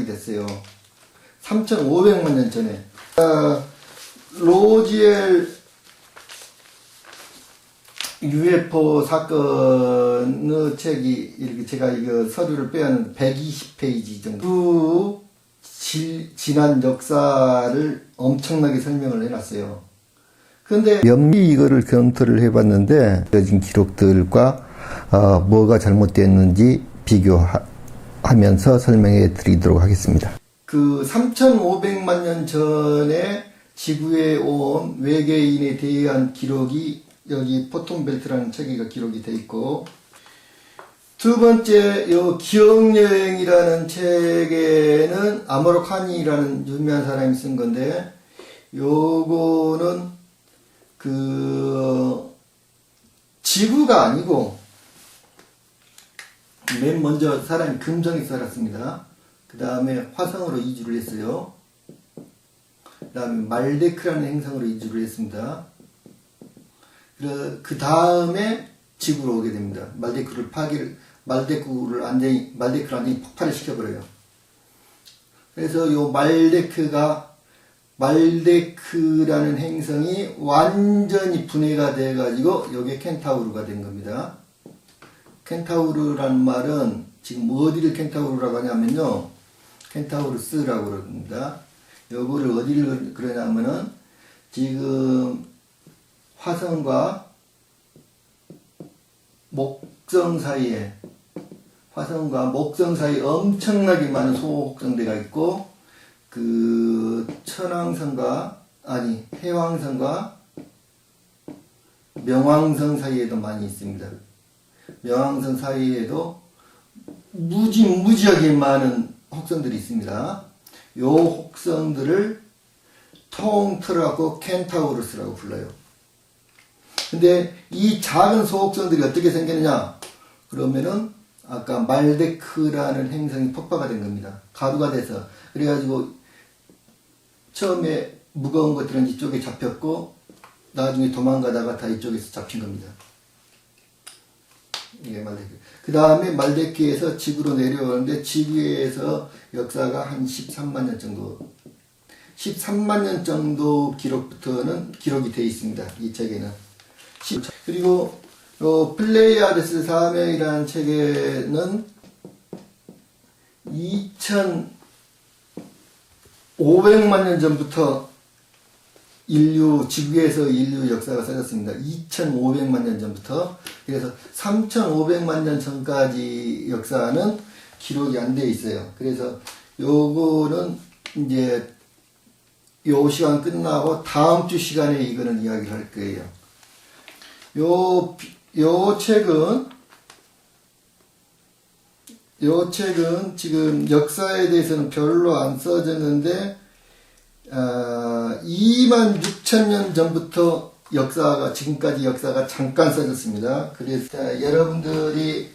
됐어요. 3,500만 년 전에. 로지엘 UFO 사건의 책이 이렇게 제가 이거 서류를 빼앗는 120페이지 정도. 지난 역사를 엄청나게 설명을 해놨어요. 그런데 면밀히 이거를 검토를 해봤는데 지금 기록들과 뭐가 잘못됐는지 비교하면서 설명해 드리도록 하겠습니다. 그 3,500만 년 전에 지구에 온 외계인에 대한 기록이 여기 포톤벨트라는 책에 기록이 되어 있고, 두 번째 요 기억여행이라는 책에는 아모로 칸이라는 유명한 사람이 쓴 건데, 요거는 지구가 아니고 맨 먼저 사람이 금성에 살았습니다. 그 다음에 화성으로 이주를 했어요. 그 다음에 말데크라는 행성으로 이주를 했습니다. 그 다음에 지구로 오게 됩니다. 말데크를 완전히 폭발을 시켜버려요. 그래서 요 말데크라는 행성이 완전히 분해가 돼가지고 요게 켄타우르가 된 겁니다. 켄타우르라는 말은 지금 어디를 켄타우르라고 하냐면요, 켄타우루스라고 그럽니다. 요거를 어디를 그러냐면은 지금 화성과 목성 사이에 엄청나게 많은 소호흡성대가 있고, 해왕성과 명왕성 사이에도 많이 있습니다. 명왕성 사이에도 무지하게 많은 혹성들이 있습니다. 요 혹성들을 통틀어갖고 켄타우루스라고 불러요. 근데 이 작은 소혹성들이 어떻게 생겼느냐? 그러면은 아까 말데크라는 행성이 폭파가 된 겁니다. 가루가 돼서. 그래가지고 처음에 무거운 것들은 이쪽에 잡혔고 나중에 도망가다가 다 이쪽에서 잡힌 겁니다. 이게 말데크. 그 다음에 말데크에서 지구로 내려오는데 지구에서 역사가 한 13만 년 정도, 13만 년 정도 기록부터는 기록이 되어 있습니다. 이 책에는. 그리고 플레이아데스 사명이라는 책에는 2,500만 년 전부터 지구에서 인류 역사가 써졌습니다. 2,500만 년 전부터. 그래서 3,500만 년 전까지 역사는 기록이 안 되어 있어요. 그래서 요거는 이제 요 시간 끝나고 다음 주 시간에 이거는 이야기를 할 거예요. 요 책은 지금 역사에 대해서는 별로 안 써졌는데, 26,000년 전부터 지금까지 역사가 잠깐 써졌습니다. 그래서 여러분들이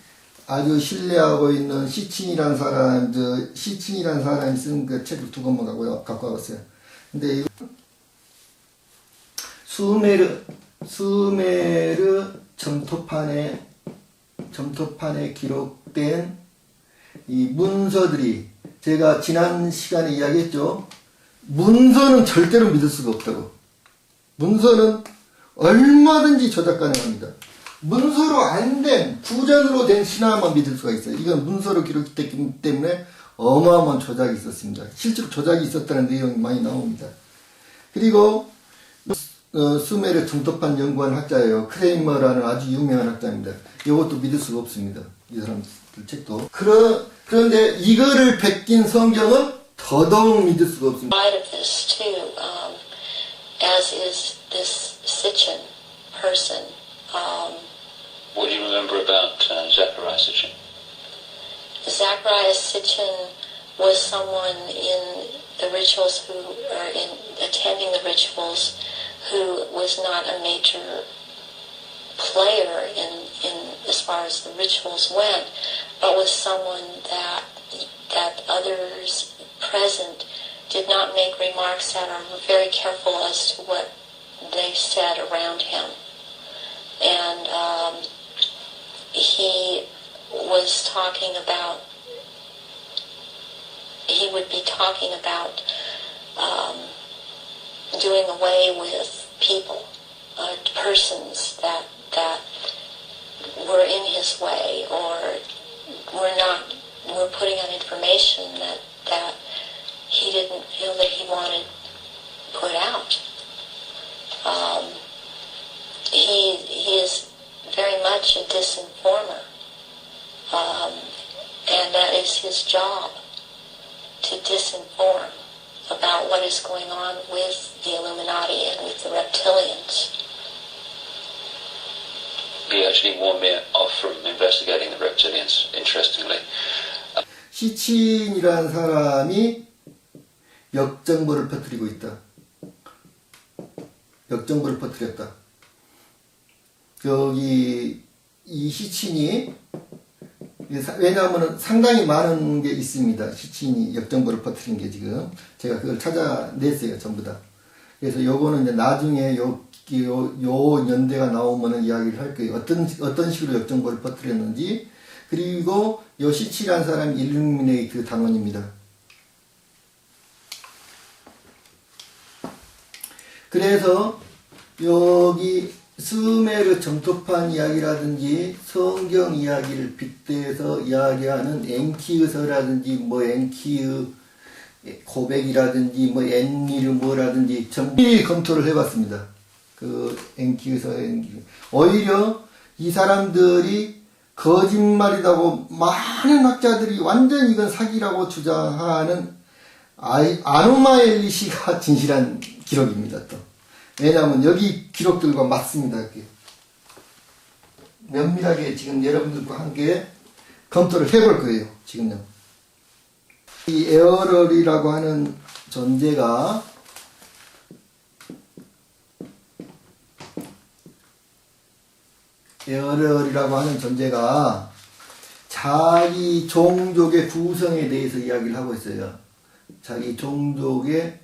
아주 신뢰하고 있는 시친이라는 사람이 쓴 그 책을 두 권만 갖고 와봤어요. 근데 이거 수메르 점토판에 기록된 이 문서들이, 제가 지난 시간에 이야기했죠. 문서는 절대로 믿을 수가 없다고. 문서는 얼마든지 조작 가능합니다. 문서로 안 된, 구전으로 된 신화만 믿을 수가 있어요. 이건 문서로 기록됐기 때문에 어마어마한 조작이 있었습니다. 실제로 조작이 있었다는 내용이 많이 나옵니다. 그리고 수메르 점토판 연구한 학자예요. 크레이머라는 아주 유명한 학자입니다. 이것도 믿을 수가 없습니다. 이 사람들 책도. 그런데 이거를 베낀 성경은 더더욱 믿을 수가 없습니다. As is this Sitchin person. What do you remember about Zachariah Sitchin? Zachariah Sitchin was someone in the rituals attending the rituals who was not a major player in as far as the rituals went, but was someone that others present did not make remarks that are very careful as to what they said around him. And he was talking about he would be talking about doing away with people, persons that were in his way or were putting out information that he didn't feel that he wanted put out. He is very much a disinformer, and that is his job, to disinform about what is going on with the Illuminati and with the reptilians. He actually warned me off from investigating the reptilians, interestingly. 시친이라는 사람이 역정보를 퍼뜨리고 있다. 역정보를 퍼뜨렸다. 여기 이 시친이, 왜냐하면 상당히 많은 게 있습니다. 시친이 역정보를 퍼뜨린 게 지금 제가 그걸 찾아냈어요, 전부 다. 그래서 요거는 이제 나중에 요 연대가 나오면은 이야기를 할 거예요. 어떤 식으로 역정보를 퍼뜨렸는지. 그리고 요 시치라는 사람이 일루미네이트 단원입니다. 그래서 여기 스메르 점토판 이야기라든지 성경 이야기를 빗대서 이야기하는 엔키의서라든지 뭐 엔키의 고백이라든지 뭐 엔니르 뭐라든지 전부 검토를 해봤습니다. 그 엔키의서 오히려 이 사람들이 거짓말이라고 많은 학자들이 완전 이건 사기라고 주장하는 아노마엘리시가 진실한 기록입니다. 또 왜냐하면 여기 기록들과 맞습니다. 면밀하게 지금 여러분들과 함께 검토를 해볼 거예요. 지금요. 이 에어럴이라고 하는 존재가 자기 종족의 구성에 대해서 이야기를 하고 있어요. 자기 종족들의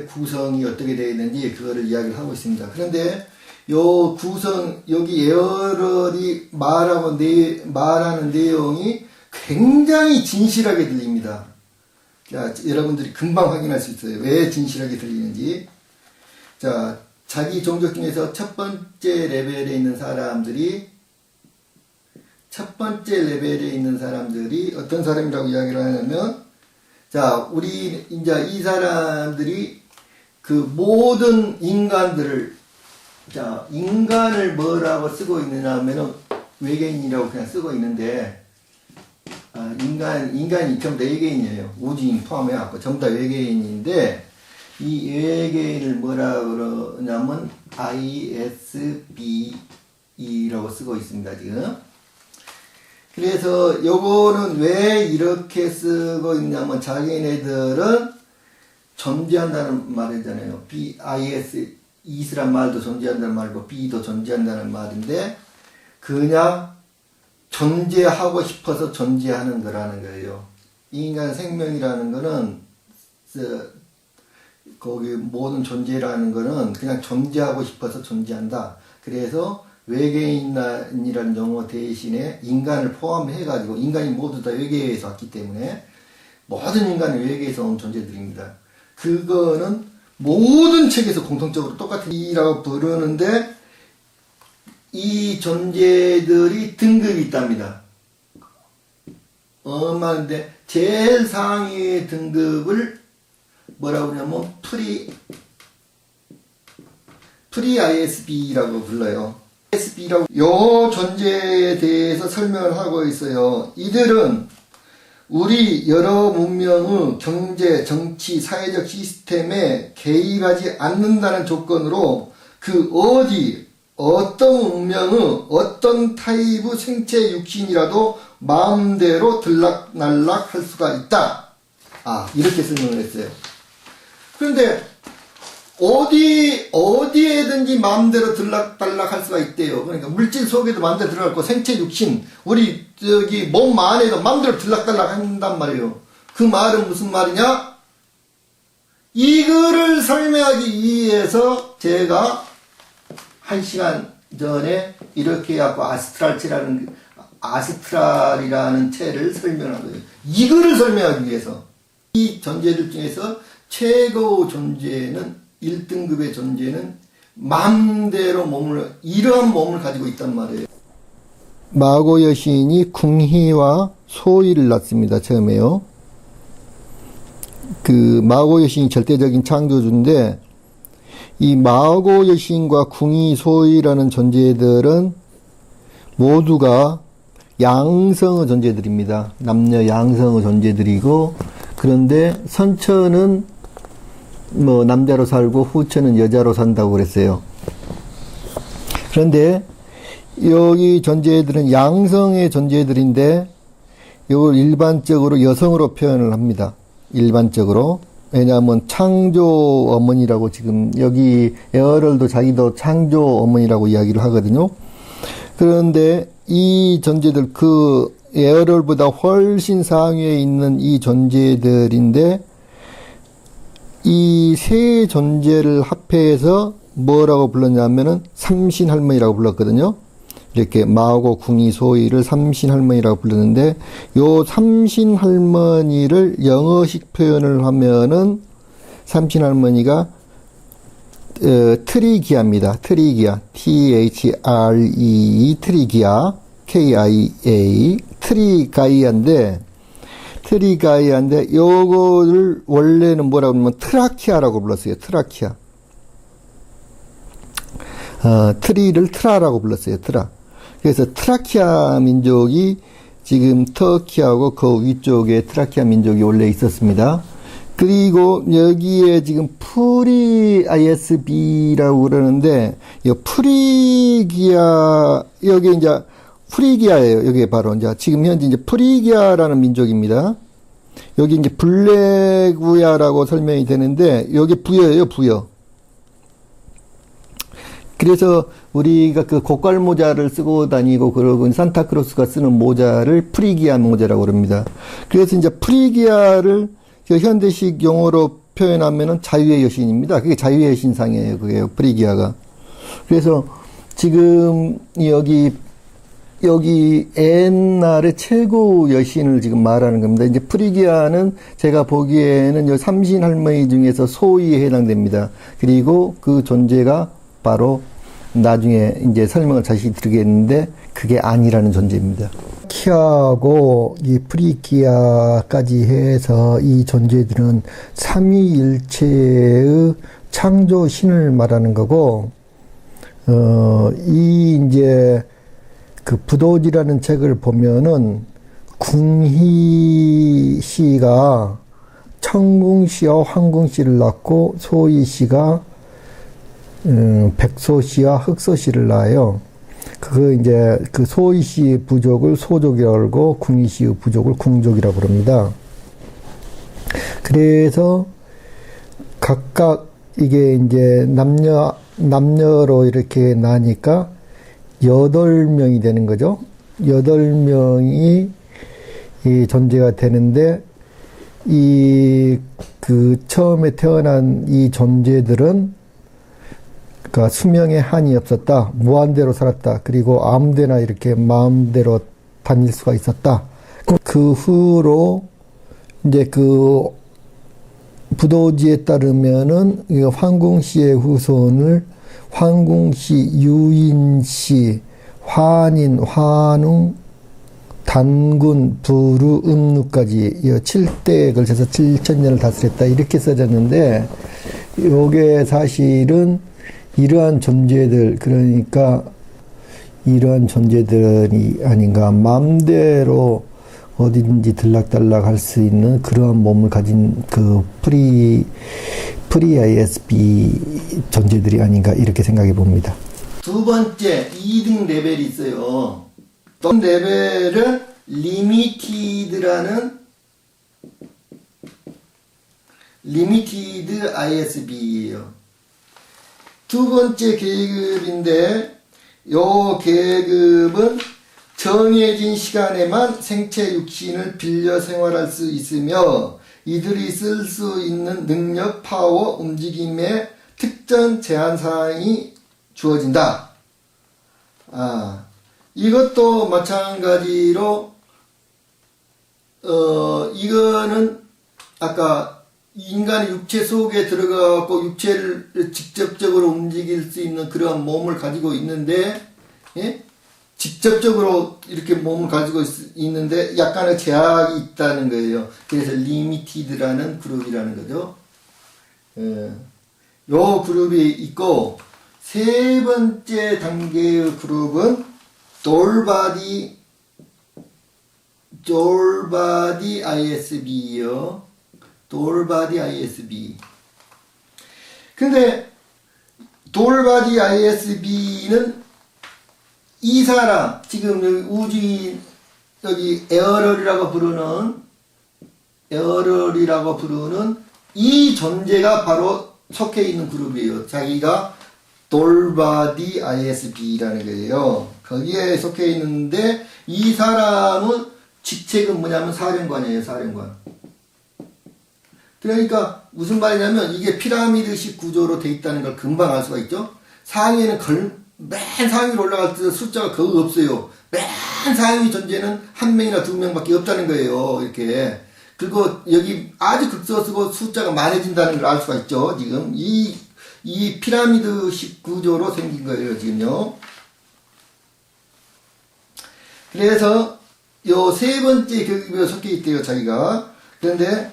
구성이 어떻게 되어 있는지 그거를 이야기를 하고 있습니다. 그런데 요 구성, 여기 에어럴이 말하는 내용이 굉장히 진실하게 들립니다. 자, 여러분들이 금방 확인할 수 있어요. 왜 진실하게 들리는지. 자, 자기 종족 중에서 첫 번째 레벨에 있는 사람들이 어떤 사람이라고 이야기를 하냐면, 자, 이제 이 사람들이 그 모든 인간을 뭐라고 쓰고 있느냐 하면은 외계인이라고 그냥 쓰고 있는데, 인간이 전부 다 외계인이에요. 우주인 포함해갖고 전부 다 외계인인데, 이 외계인을 뭐라 그러냐면 ISB라고 쓰고 있습니다, 지금. 그래서 요거는 왜 이렇게 쓰고 있냐면 자기네들은 존재한다는 말이잖아요. is란 말도 존재한다는 말이고 B도 존재한다는 말인데 그냥 존재하고 싶어서 존재하는 거라는 거예요. 인간 생명이라는 거는 거기 모든 존재라는 거는 그냥 존재하고 싶어서 존재한다. 그래서 외계인이라는 용어 대신에 인간을 포함해가지고 인간이 모두 다 외계에서 왔기 때문에 모든 인간은 외계에서 온 존재들입니다. 그거는 모든 책에서 공통적으로 똑같은 이라고 부르는데 이 존재들이 등급이 있답니다. 얼마인데 제일 상위의 등급을 뭐라고 그러냐면 프리 ISB라고 불러요. ISB라고 요 존재에 대해서 설명을 하고 있어요. 이들은 우리 여러 문명의 경제, 정치, 사회적 시스템에 개입하지 않는다는 조건으로 그 어떤 문명의 어떤 타입의 생체 육신이라도 마음대로 들락날락 할 수가 있다. 이렇게 설명을 했어요. 그런데 어디에든지 마음대로 들락달락 할 수가 있대요. 그러니까 물질 속에도 마음대로 들어갔고 생체 육신, 우리 몸 안에도 마음대로 들락달락 한단 말이에요. 그 말은 무슨 말이냐? 이거를 설명하기 위해서 제가 1시간 전에 이렇게 해갖고 아스트랄이라는 체를 설명한 거예요. 이거를 설명하기 위해서 이 존재들 중에서 최고 존재는 1등급의 존재는 마음대로 이러한 몸을 가지고 있단 말이에요. 마고 여신이 궁희와 소희를 낳습니다. 처음에요. 그 마고 여신이 절대적인 창조주인데 이 마고 여신과 궁희, 소희라는 존재들은 모두가 양성의 존재들입니다. 남녀 양성의 존재들이고, 그런데 선처는 뭐 남자로 살고 후처는 여자로 산다고 그랬어요. 그런데 여기 존재들은 양성의 존재들인데 이걸 일반적으로 여성으로 표현을 합니다. 일반적으로. 왜냐하면 창조 어머니라고 지금 여기 에어럴도 자기도 창조 어머니라고 이야기를 하거든요. 그런데 이 존재들, 그 에어럴보다 훨씬 상위에 있는 이 존재들인데 이 세 존재를 합해서 뭐라고 불렀냐면은 삼신할머니라고 불렀거든요. 이렇게 마하고 궁이 소희를 삼신할머니라고 불렀는데 요 삼신할머니를 영어식 표현을 하면은 삼신할머니가 트리기아입니다. 트리기아, T-H-R-E, 트리기아, K-I-A, 트리가이아인데 요거를 원래는 뭐라고 하면 트라키아라고 불렀어요. 트라키아. 트리를 트라라고 불렀어요. 트라. 그래서 트라키아 민족이 지금 터키하고 그 위쪽에 트라키아 민족이 원래 있었습니다. 그리고 여기에 지금 프리아이에스비라고 그러는데, 이 프리기아, 여기 이제 프리기아예요. 여기 바로 이제 지금 현재 이제 프리기아라는 민족입니다. 여기 이제 블레구야라고 설명이 되는데, 여기 부여예요, 부여. 그래서 우리가 그 고깔 모자를 쓰고 다니고 그러고 산타크로스가 쓰는 모자를 프리기아 모자라고 그럽니다. 그래서 이제 프리기아를 현대식 용어로 표현하면은 자유의 여신입니다. 그게 자유의 여신상이에요. 그게 프리기아가. 그래서 지금 여기 옛날에 최고 여신을 지금 말하는 겁니다. 이제 프리기아는 제가 보기에는 요 삼신 할머니 중에서 소희에 해당됩니다. 그리고 그 존재가 바로 나중에 이제 설명을 다시 드리겠는데 그게 아니라는 존재입니다. 키하고 이 프리기아까지 해서 이 존재들은 삼위일체의 창조신을 말하는 거고, 이 이제 그 부도지라는 책을 보면은 궁희 씨가 청궁 씨와 황궁 씨를 낳고 소희 씨가 백소 씨와 흑소 씨를 낳아요. 그거 이제 그 소희 씨 부족을 소족이라고 그러고 궁희 씨의 부족을 궁족이라고 그럽니다. 그래서 각각 이게 이제 남녀로 이렇게 나니까 8명이 되는 거죠. 8명이 이 존재가 되는데 그 처음에 태어난 이 존재들은 그러니까 수명에 한이 없었다. 무한대로 살았다. 그리고 아무데나 이렇게 마음대로 다닐 수가 있었다. 그 후로 이제 그 부도지에 따르면은 황궁씨의 후손을 황궁씨, 유인씨, 환인, 환웅, 단군, 부루, 음루까지 7대에 걸쳐서 7천년을 다스렸다. 이렇게 써졌는데 요게 사실은 이러한 존재들, 그러니까 이러한 존재들이 아닌가. 마음대로 어디든지 들락달락 할 수 있는 그러한 몸을 가진 그 프리-ISB 존재들이 아닌가 이렇게 생각해 봅니다. 두 번째 2등 레벨이 있어요. 또 레벨은 리미티드 ISB예요. 두 번째 계급인데 요 계급은 정해진 시간에만 생체 육신을 빌려 생활할 수 있으며 이들이 쓸 수 있는 능력, 파워, 움직임에 특정 제한사항이 주어진다. 이것도 마찬가지로 이거는 아까 인간의 육체 속에 들어가고 육체를 직접적으로 움직일 수 있는 그러한 몸을 가지고 있는데, 예? 직접적으로 이렇게 몸을 가지고 있는데 약간의 제약이 있다는 거예요. 그래서 리미티드라는 그룹이라는 거죠. 요 그룹이 있고, 세 번째 단계의 그룹은 돌바디 ISB요. 돌바디 ISB. 근데 돌바디 ISB는 이 사람, 지금 여기 우주인, 여기 에어럴이라고 부르는 이 존재가 바로 속해 있는 그룹이에요. 자기가 돌바디 ISB라는 거예요. 거기에 속해 있는데 이 사람은 직책은 뭐냐면 사령관이에요. 사령관. 그러니까 무슨 말이냐면 이게 피라미드식 구조로 돼 있다는 걸 금방 알 수가 있죠. 상위에는 맨 상위로 올라갈 때 숫자가 거의 없어요. 맨 상위 존재는 한 명이나 두 명밖에 없다는 거예요. 이렇게. 그리고 여기 아주 극소수고 숫자가 많아진다는 걸 알 수가 있죠. 지금 이 피라미드식 구조로 생긴 거예요. 지금요. 그래서 요 세 번째 계급에 속해 있대요. 자기가. 그런데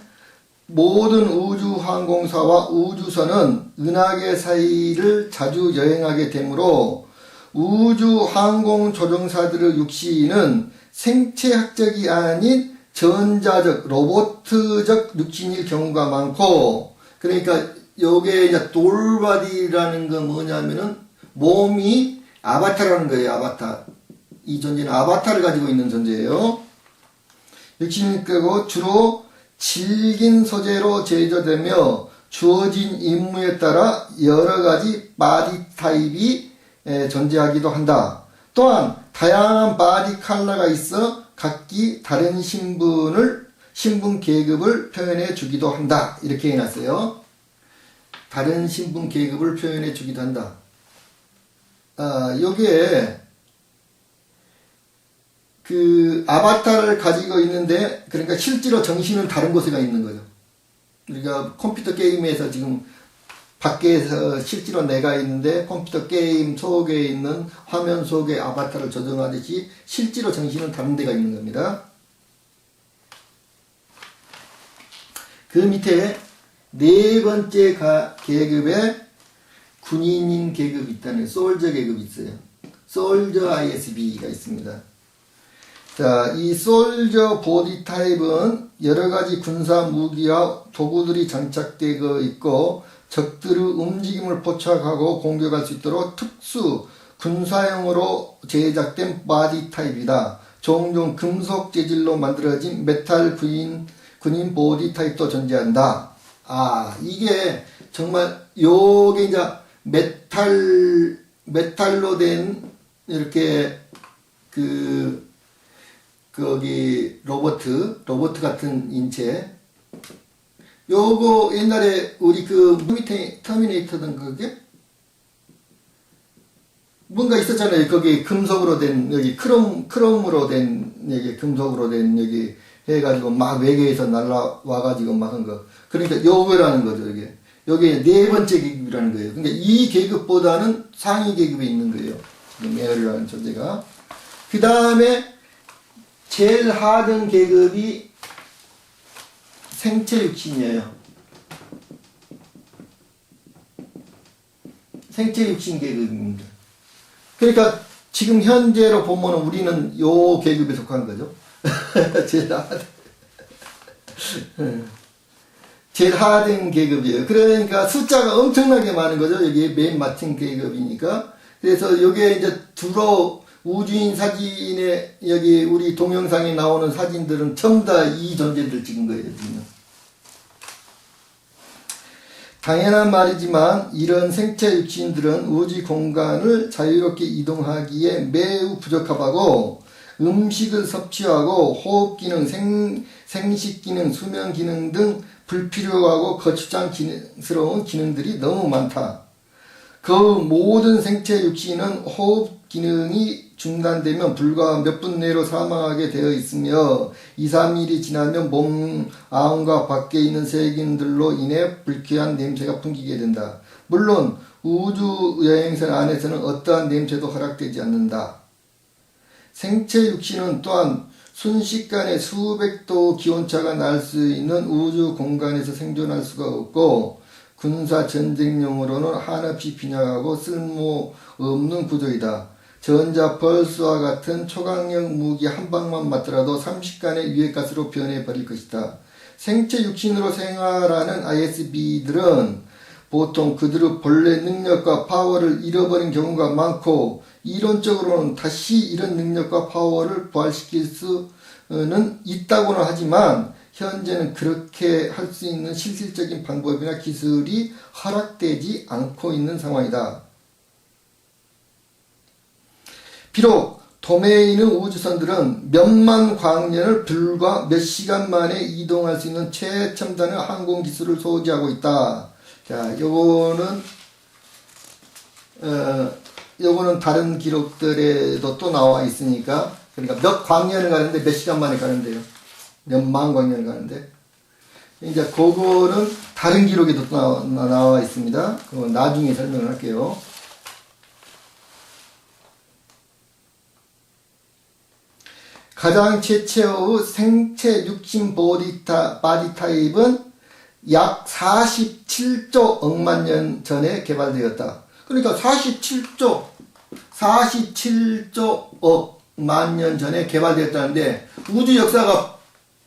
모든 우주항공사와 우주선은 은하계 사이를 자주 여행하게 되므로 우주항공조종사들의 육신은 생체학적이 아닌 전자적, 로보트적 육신일 경우가 많고, 그러니까 요게 이제 돌바디라는 건 뭐냐면은 몸이 아바타라는 거예요. 아바타. 이 존재는 아바타를 가지고 있는 존재예요. 육신일 거고 주로 질긴 소재로 제조되며 주어진 임무에 따라 여러 가지 바디 타입이 존재하기도 한다. 또한 다양한 바디 컬러가 있어 각기 다른 신분 계급을 표현해 주기도 한다. 이렇게 해놨어요. 다른 신분 계급을 표현해 주기도 한다. 요게 그 아바타를 가지고 있는데, 그러니까 실제로 정신은 다른 곳에 가 있는 거죠. 우리가 컴퓨터 게임에서 지금 밖에서 실제로 내가 있는데 컴퓨터 게임 속에 있는 화면 속에 아바타를 조정하듯이 실제로 정신은 다른 데가 있는 겁니다. 그 밑에 네 번째 계급에 군인인 계급이 있다는 솔저 계급이 있어요. 솔저 ISB가 있습니다. 자, 이 솔저 보디 타입은 여러 가지 군사 무기와 도구들이 장착되어 있고 적들의 움직임을 포착하고 공격할 수 있도록 특수 군사용으로 제작된 바디 타입이다. 종종 금속 재질로 만들어진 메탈 군인 보디 타입도 존재한다. 이게 정말 요게 이제 메탈로 된 이렇게 거기 로봇 같은 인체. 요거 옛날에 우리 터미네이터던 그게 뭔가 있었잖아요. 거기 금속으로 된 여기 크롬으로 된 여기 금속으로 된 여기 해가지고 막 외계에서 날라와가지고 막 한 거. 그러니까 요거라는 거죠. 요게 네 번째 계급이라는 거예요. 그러니까 이 계급보다는 상위 계급에 있는 거예요. 지금 에어리라는 존재가. 그 다음에 제일 하등 계급이 생체 육신이에요. 생체 육신 계급입니다. 그러니까 지금 현재로 보면 우리는 요 계급에 속한 거죠. 제일 하등 계급이에요. 그러니까 숫자가 엄청나게 많은 거죠. 여기 맨 마틴 계급이니까. 그래서 요게 이제 주로 우주인 사진에 여기 우리 동영상에 나오는 사진들은 전부 다 이 존재들 찍은 거예요. 지금. 당연한 말이지만 이런 생체 육신들은 우주 공간을 자유롭게 이동하기에 매우 부적합하고 음식을 섭취하고 호흡 기능, 생식 기능, 수면 기능 등 불필요하고 거추장스러운 기능들이 너무 많다. 그 모든 생체 육신은 호흡 기능이 중단되면 불과 몇 분 내로 사망하게 되어 있으며 2, 3일이 지나면 몸 안과 밖에 있는 세균들로 인해 불쾌한 냄새가 풍기게 된다. 물론 우주 여행선 안에서는 어떠한 냄새도 허락되지 않는다. 생체 육신은 또한 순식간에 수백 도 기온차가 날 수 있는 우주 공간에서 생존할 수가 없고 군사 전쟁용으로는 한없이 빈약하고 쓸모없는 구조이다. 전자 펄스와 같은 초강력 무기 한 방만 맞더라도 30간의 유해가스로 변해버릴 것이다. 생체 육신으로 생활하는 ISB들은 보통 그들의 본래 능력과 파워를 잃어버린 경우가 많고 이론적으로는 다시 이런 능력과 파워를 부활시킬 수는 있다고는 하지만 현재는 그렇게 할 수 있는 실질적인 방법이나 기술이 허락되지 않고 있는 상황이다. 비록 도매에 있는 우주선들은 몇만 광년을 불과 몇 시간 만에 이동할 수 있는 최첨단의 항공 기술을 소지하고 있다. 자, 요거는 다른 기록들에도 또 나와 있으니까, 그러니까 몇 광년을 가는데 몇 시간 만에 가는데요. 몇만 광년을 가는데. 이제 그거는 다른 기록에도 또 나와 있습니다. 그거 나중에 설명을 할게요. 가장 최초의 생체 육신 바디 타입은 약 47조 억만 년 전에 개발되었다. 그러니까 47조 억만 년 전에 개발되었다는데 우주 역사가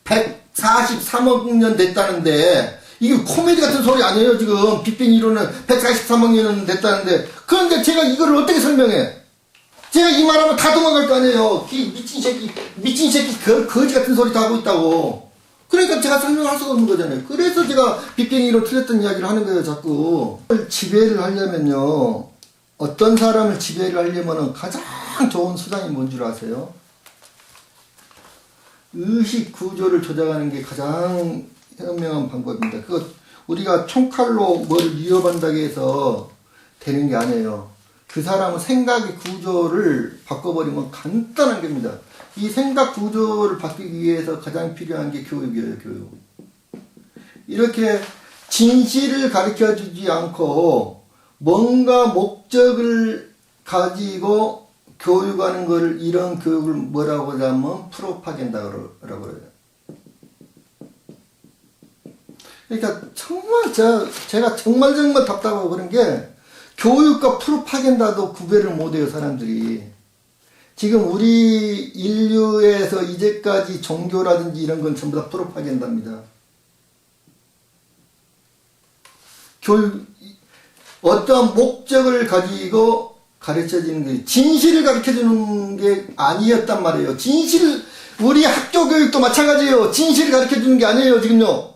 143억 년 됐다는데 이게 코미디 같은 소리 아니에요. 지금 빅뱅 이론은 143억 년 됐다는데 그런데 제가 이거를 어떻게 설명해? 제가 이 말하면 다 도망갈 거 아니에요. 미친 새끼 거지 같은 소리 다 하고 있다고. 그러니까 제가 설명할 수가 없는 거잖아요. 그래서 제가 빅뱅 이론 틀렸던 이야기를 하는 거예요. 자꾸. 지배를 하려면요, 어떤 사람을 지배를 하려면 가장 좋은 수단이 뭔 줄 아세요? 의식 구조를 조작하는 게 가장 현명한 방법입니다. 그거 우리가 총칼로 뭘 위협한다고 해서 되는 게 아니에요. 그 사람은 생각의 구조를 바꿔버리면 간단한 겁니다. 이 생각 구조를 바뀌기 위해서 가장 필요한 게 교육이에요. 교육. 이렇게 진실을 가르쳐주지 않고 뭔가 목적을 가지고 교육하는 걸, 이런 교육을 뭐라고 하냐면 프로파간다라고 그래요. 그러니까 정말 제가 정말 답답하고 그런 게 교육과 프로파간다도 구별을 못해요. 사람들이. 지금 우리 인류에서 이제까지 종교라든지 이런 건 전부 다 프로파간다입니다. 교육, 어떠한 목적을 가지고 가르쳐지는 게, 진실을 가르쳐주는 게 아니었단 말이에요. 우리 학교 교육도 마찬가지예요. 진실을 가르쳐주는 게 아니에요. 지금요.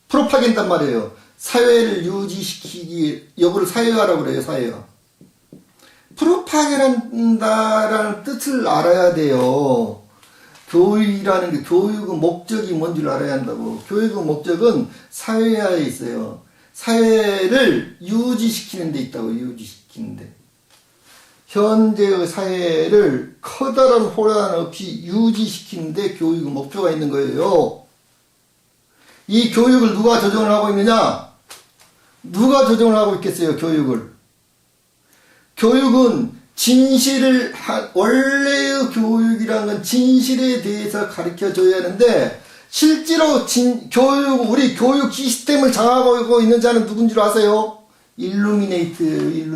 프로파간다란 말이에요. 사회를 유지시키기, 여부를 사회화라고 그래요. 사회화. 프로파간다라는 뜻을 알아야 돼요. 교육이라는 게, 교육의 목적이 뭔지를 알아야 한다고. 교육의 목적은 사회화에 있어요. 사회를 유지시키는 데 있다고. 유지시키는데. 현재의 사회를 커다란 혼란 없이 유지시키는 데 교육의 목표가 있는 거예요. 이 교육을 누가 조정을 하고 있느냐? 누가 조정을 하고 있겠어요? 교육을. 교육은 원래의 교육이라는 건 진실에 대해서 가르쳐 줘야 하는데, 실제로 우리 교육 시스템을 장악하고 있는 자는 누군지 아세요? 일루미네이트.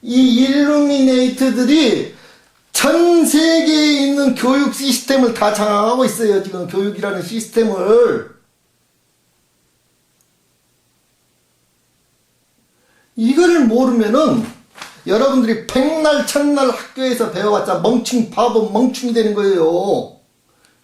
이 일루미네이트들이 전 세계에 있는 교육 시스템을 다 장악하고 있어요. 지금 교육이라는 시스템을. 이거를 모르면은 여러분들이 백날 천날 학교에서 배워봤자 바보 멍충이 되는 거예요.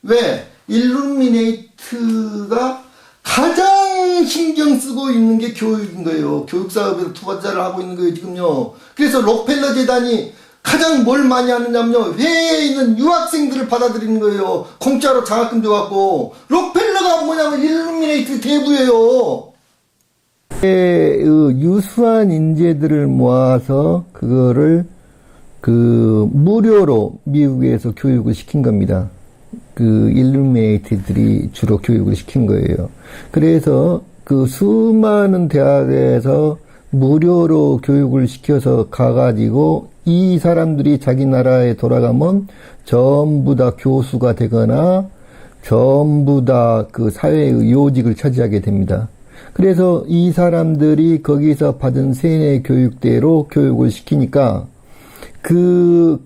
왜? 일루미네이트가 가장 신경 쓰고 있는 게 교육인 거예요. 교육 사업에서 투자를 하고 있는 거예요, 지금요. 그래서 록펠러 재단이 가장 뭘 많이 하느냐면요. 해외에 있는 유학생들을 받아들이는 거예요. 공짜로 장학금 줘갖고. 록펠러가 뭐냐면 일루미네이트 대부예요. 유수한 인재들을 모아서 그거를 무료로 미국에서 교육을 시킨 겁니다. 일루미네이트들이 주로 교육을 시킨 거예요. 그래서 수많은 대학에서 무료로 교육을 시켜서 가가지고 이 사람들이 자기 나라에 돌아가면 전부 다 교수가 되거나 전부 다 사회의 요직을 차지하게 됩니다. 그래서 이 사람들이 거기서 받은 세뇌 교육대로 교육을 시키니까 그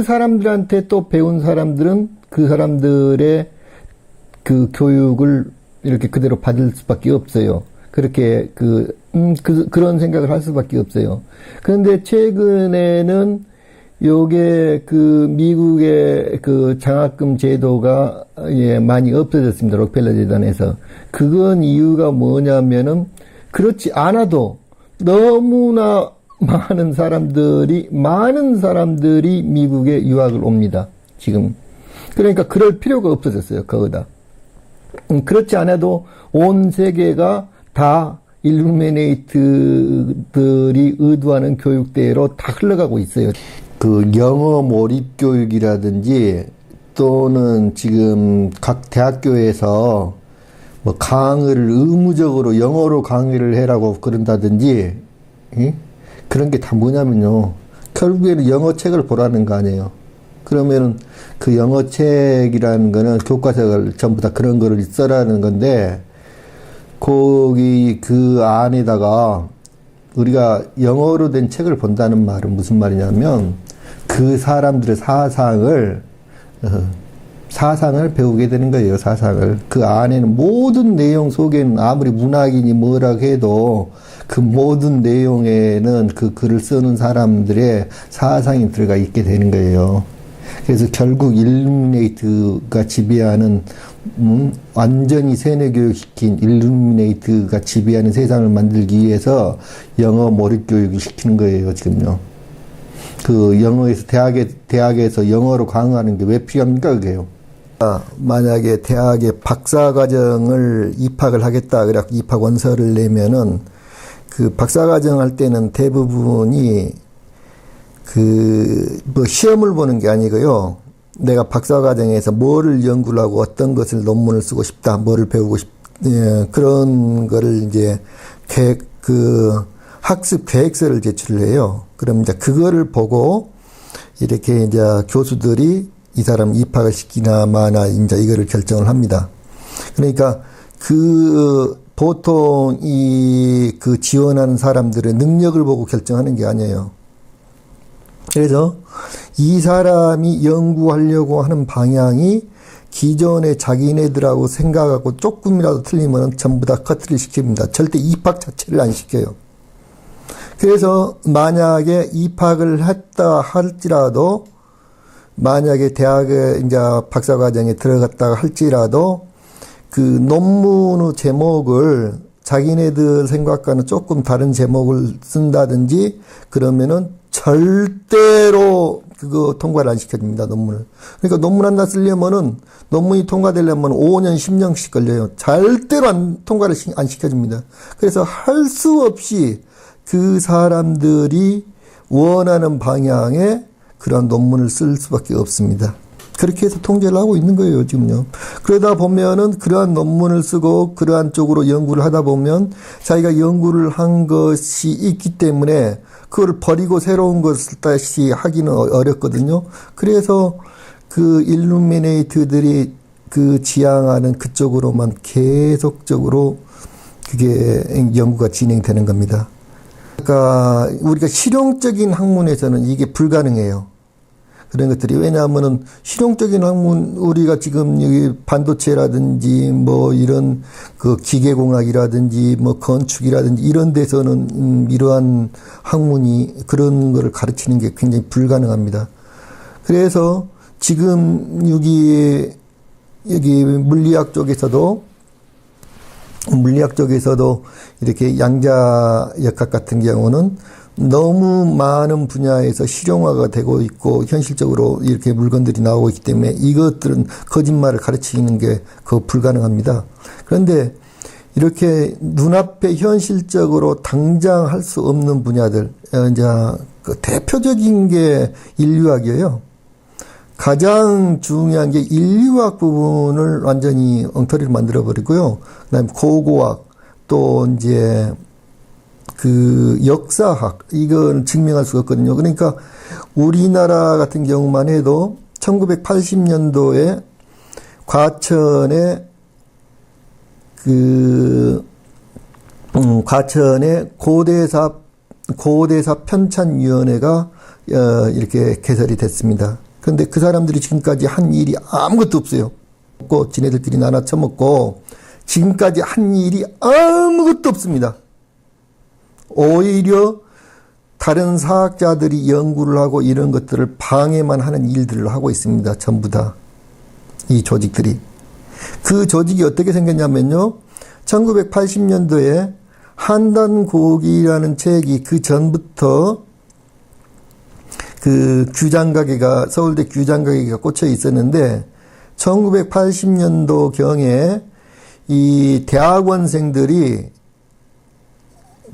사람들한테 또 배운 사람들은 그 사람들의 교육을 이렇게 그대로 받을 수밖에 없어요. 그렇게 그런 생각을 할 수밖에 없어요. 그런데 최근에는 요게 미국의 장학금 제도가 많이 없어졌습니다. 록펠러 재단에서. 그건 이유가 뭐냐면은 그렇지 않아도 너무나 많은 사람들이 미국에 유학을 옵니다. 지금. 그러니까 그럴 필요가 없어졌어요. 거기다. 그렇지 않아도 온 세계가 다 일루미네이트들이 의도하는 교육대로 다 흘러가고 있어요. 영어 몰입 교육이라든지 또는 지금 각 대학교에서 뭐 강의를 의무적으로 영어로 강의를 해라고 그런다든지, 그런 게 다 뭐냐면요. 결국에는 영어 책을 보라는 거 아니에요. 그러면은 그 영어 책이라는 거는 교과서를 전부 다 그런 거를 써라는 건데, 거기 그 안에다가 우리가 영어로 된 책을 본다는 말은 무슨 말이냐면 그 사람들의 사상을 배우게 되는 거예요. 사상을. 그 안에는 모든 내용 속에는 아무리 문학인이 뭐라고 해도 그 모든 내용에는 그 글을 쓰는 사람들의 사상이 들어가 있게 되는 거예요. 그래서 결국 일루미네이트가 지배하는 완전히 세뇌교육시킨 일루미네이트가 지배하는 세상을 만들기 위해서 영어 몰입 교육을 시키는 거예요. 지금요. 영어에서 대학에서 영어로 강의하는 게 왜 필요합니까? 그게요. 만약에 대학에 박사과정을 입학을 하겠다 그래 입학 원서를 내면은 박사과정 할 때는 대부분이 뭐 시험을 보는 게 아니고요. 내가 박사과정에서 뭐를 연구를 하고 어떤 것을 논문을 쓰고 싶다, 뭐를 배우고 그런 거를 이제 학습 계획서를 제출을 해요. 그럼 이제 그거를 보고 이렇게 이제 교수들이 이 사람 입학을 시키나 마나 이제 이거를 결정을 합니다. 그러니까 보통 지원하는 사람들의 능력을 보고 결정하는 게 아니에요. 그래서 이 사람이 연구하려고 하는 방향이 기존에 자기네들하고 생각하고 조금이라도 틀리면 전부 다 커트를 시킵니다. 절대 입학 자체를 안 시켜요. 그래서 만약에 입학을 했다 할지라도 만약에 대학에 이제 박사과정에 들어갔다가 할지라도 논문의 제목을 자기네들 생각과는 조금 다른 제목을 쓴다든지 그러면은 절대로 그거 통과를 안 시켜줍니다, 논문을. 그러니까 논문 하나 쓰려면은, 논문이 통과되려면 5년, 10년씩 걸려요. 절대로 통과를 안 시켜줍니다. 그래서 할 수 없이 그 사람들이 원하는 방향에 그런 논문을 쓸 수밖에 없습니다. 그렇게 해서 통제를 하고 있는 거예요, 지금요. 그러다 보면은 그러한 논문을 쓰고 그러한 쪽으로 연구를 하다 보면 자기가 연구를 한 것이 있기 때문에 그걸 버리고 새로운 것을 다시 하기는 어렵거든요. 그래서 일루미네이트들이 지향하는 그쪽으로만 계속적으로 그게 연구가 진행되는 겁니다. 그러니까 우리가 실용적인 학문에서는 이게 불가능해요. 그런 것들이. 왜냐하면은 실용적인 학문, 우리가 지금 여기 반도체라든지 뭐 이런 기계공학이라든지 뭐 건축이라든지 이런 데서는 이러한 학문이 그런 거를 가르치는 게 굉장히 불가능합니다. 그래서 지금 여기 물리학 쪽에서도 이렇게 양자역학 같은 경우는 너무 많은 분야에서 실용화가 되고 있고 현실적으로 이렇게 물건들이 나오고 있기 때문에 이것들은 거짓말을 가르치는 게 불가능합니다. 그런데 이렇게 눈앞에 현실적으로 당장 할 수 없는 분야들, 이제 그 대표적인 게 인류학이에요. 가장 중요한 게 인류학 부분을 완전히 엉터리를 만들어버리고요. 그 다음에 고고학, 또 이제 그 역사학, 이건 증명할 수가 없거든요. 그러니까 우리나라 같은 경우만 해도 1980년도에 과천에 과천에 고대사 편찬위원회가 이렇게 개설이 됐습니다. 그런데 그 사람들이 지금까지 한 일이 아무것도 없어요. 지네들끼리 나눠 처먹고 지금까지 한 일이 아무것도 없습니다. 오히려 다른 사학자들이 연구를 하고 이런 것들을 방해만 하는 일들을 하고 있습니다. 전부 다. 이 조직들이. 그 조직이 어떻게 생겼냐면요. 1980년도에 한단고기라는 책이 그 전부터 그 규장가게가, 서울대 규장가게가 꽂혀 있었는데 1980년도 경에 이 대학원생들이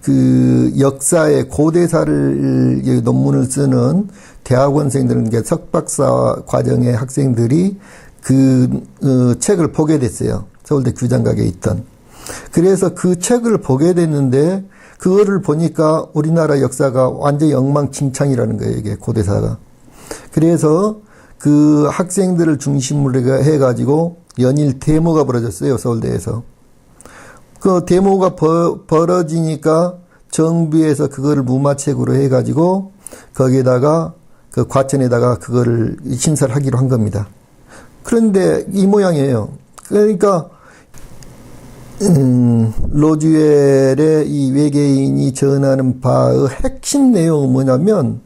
그 역사의 고대사를 논문을 쓰는 대학원생들, 석박사 과정의 학생들이 그 책을 보게 됐어요. 서울대 규장각에 있던. 그래서 그 책을 보게 됐는데 그거를 보니까 우리나라 역사가 완전히 엉망진창이라는 거예요. 이게 고대사가. 그래서 그 학생들을 중심으로 해가지고 연일 데모가 벌어졌어요. 서울대에서. 그 데모가 벌어지니까 정부에서 그거를 무마책으로 해가지고 거기에다가 그 과천에다가 그거를 신설을 하기로 한 겁니다. 그런데 이 모양이에요. 그러니까 로즈웰의 이 외계인이 전하는 바의 핵심 내용은 뭐냐면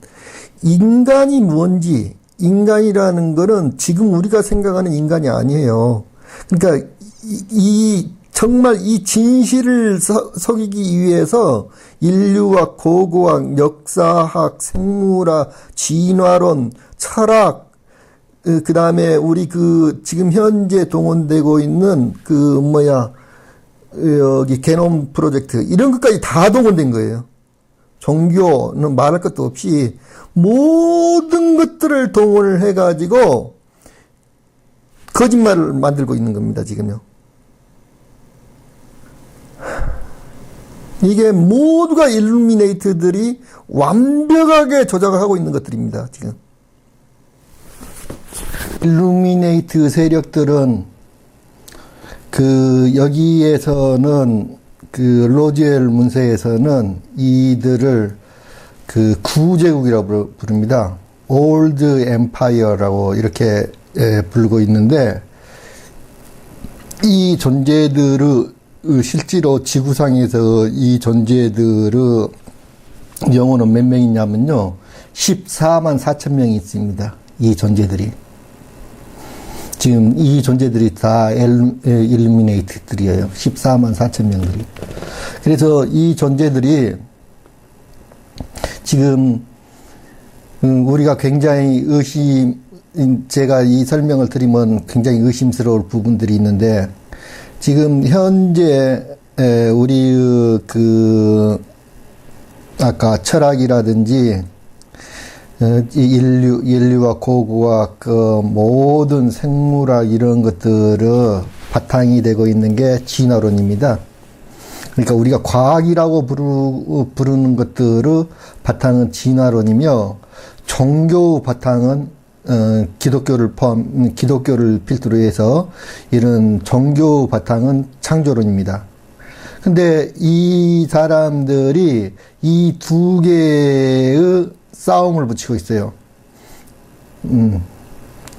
인간이 뭔지, 인간이라는 거는 지금 우리가 생각하는 인간이 아니에요. 그러니까 정말 이 진실을 속이기 위해서 인류학, 고고학, 역사학, 생물학, 진화론, 철학, 그 다음에 우리 지금 현재 동원되고 있는 여기 게놈 프로젝트, 이런 것까지 다 동원된 거예요. 종교는 말할 것도 없이 모든 것들을 동원을 해가지고 거짓말을 만들고 있는 겁니다, 지금요. 이게 모두가 일루미네이트들이 완벽하게 조작을 하고 있는 것들입니다, 지금. 일루미네이트 세력들은 여기에서는 로즈웰 문서에서는 이들을 구제국이라고 부릅니다. 올드 엠파이어라고 이렇게 부르고 있는데 이 존재들의 실제로 지구상에서 이 존재들의 영혼은 몇 명 있냐면요. 14만 4천 명이 있습니다. 이 존재들이. 지금 이 존재들이 다 일루미네이트들이에요. 14만 4천 명들이. 그래서 이 존재들이 지금 우리가 굉장히 제가 이 설명을 드리면 굉장히 의심스러울 부분들이 있는데 지금 현재 우리의 아까 철학이라든지 인류와 고고학, 모든 생물학 이런 것들의 바탕이 되고 있는 게 진화론입니다. 그러니까 우리가 과학이라고 부르는 것들의 바탕은 진화론이며 종교 바탕은 기독교를 필두로 해서 이런 종교 바탕은 창조론입니다. 근데 이 사람들이 이 두 개의 싸움을 붙이고 있어요.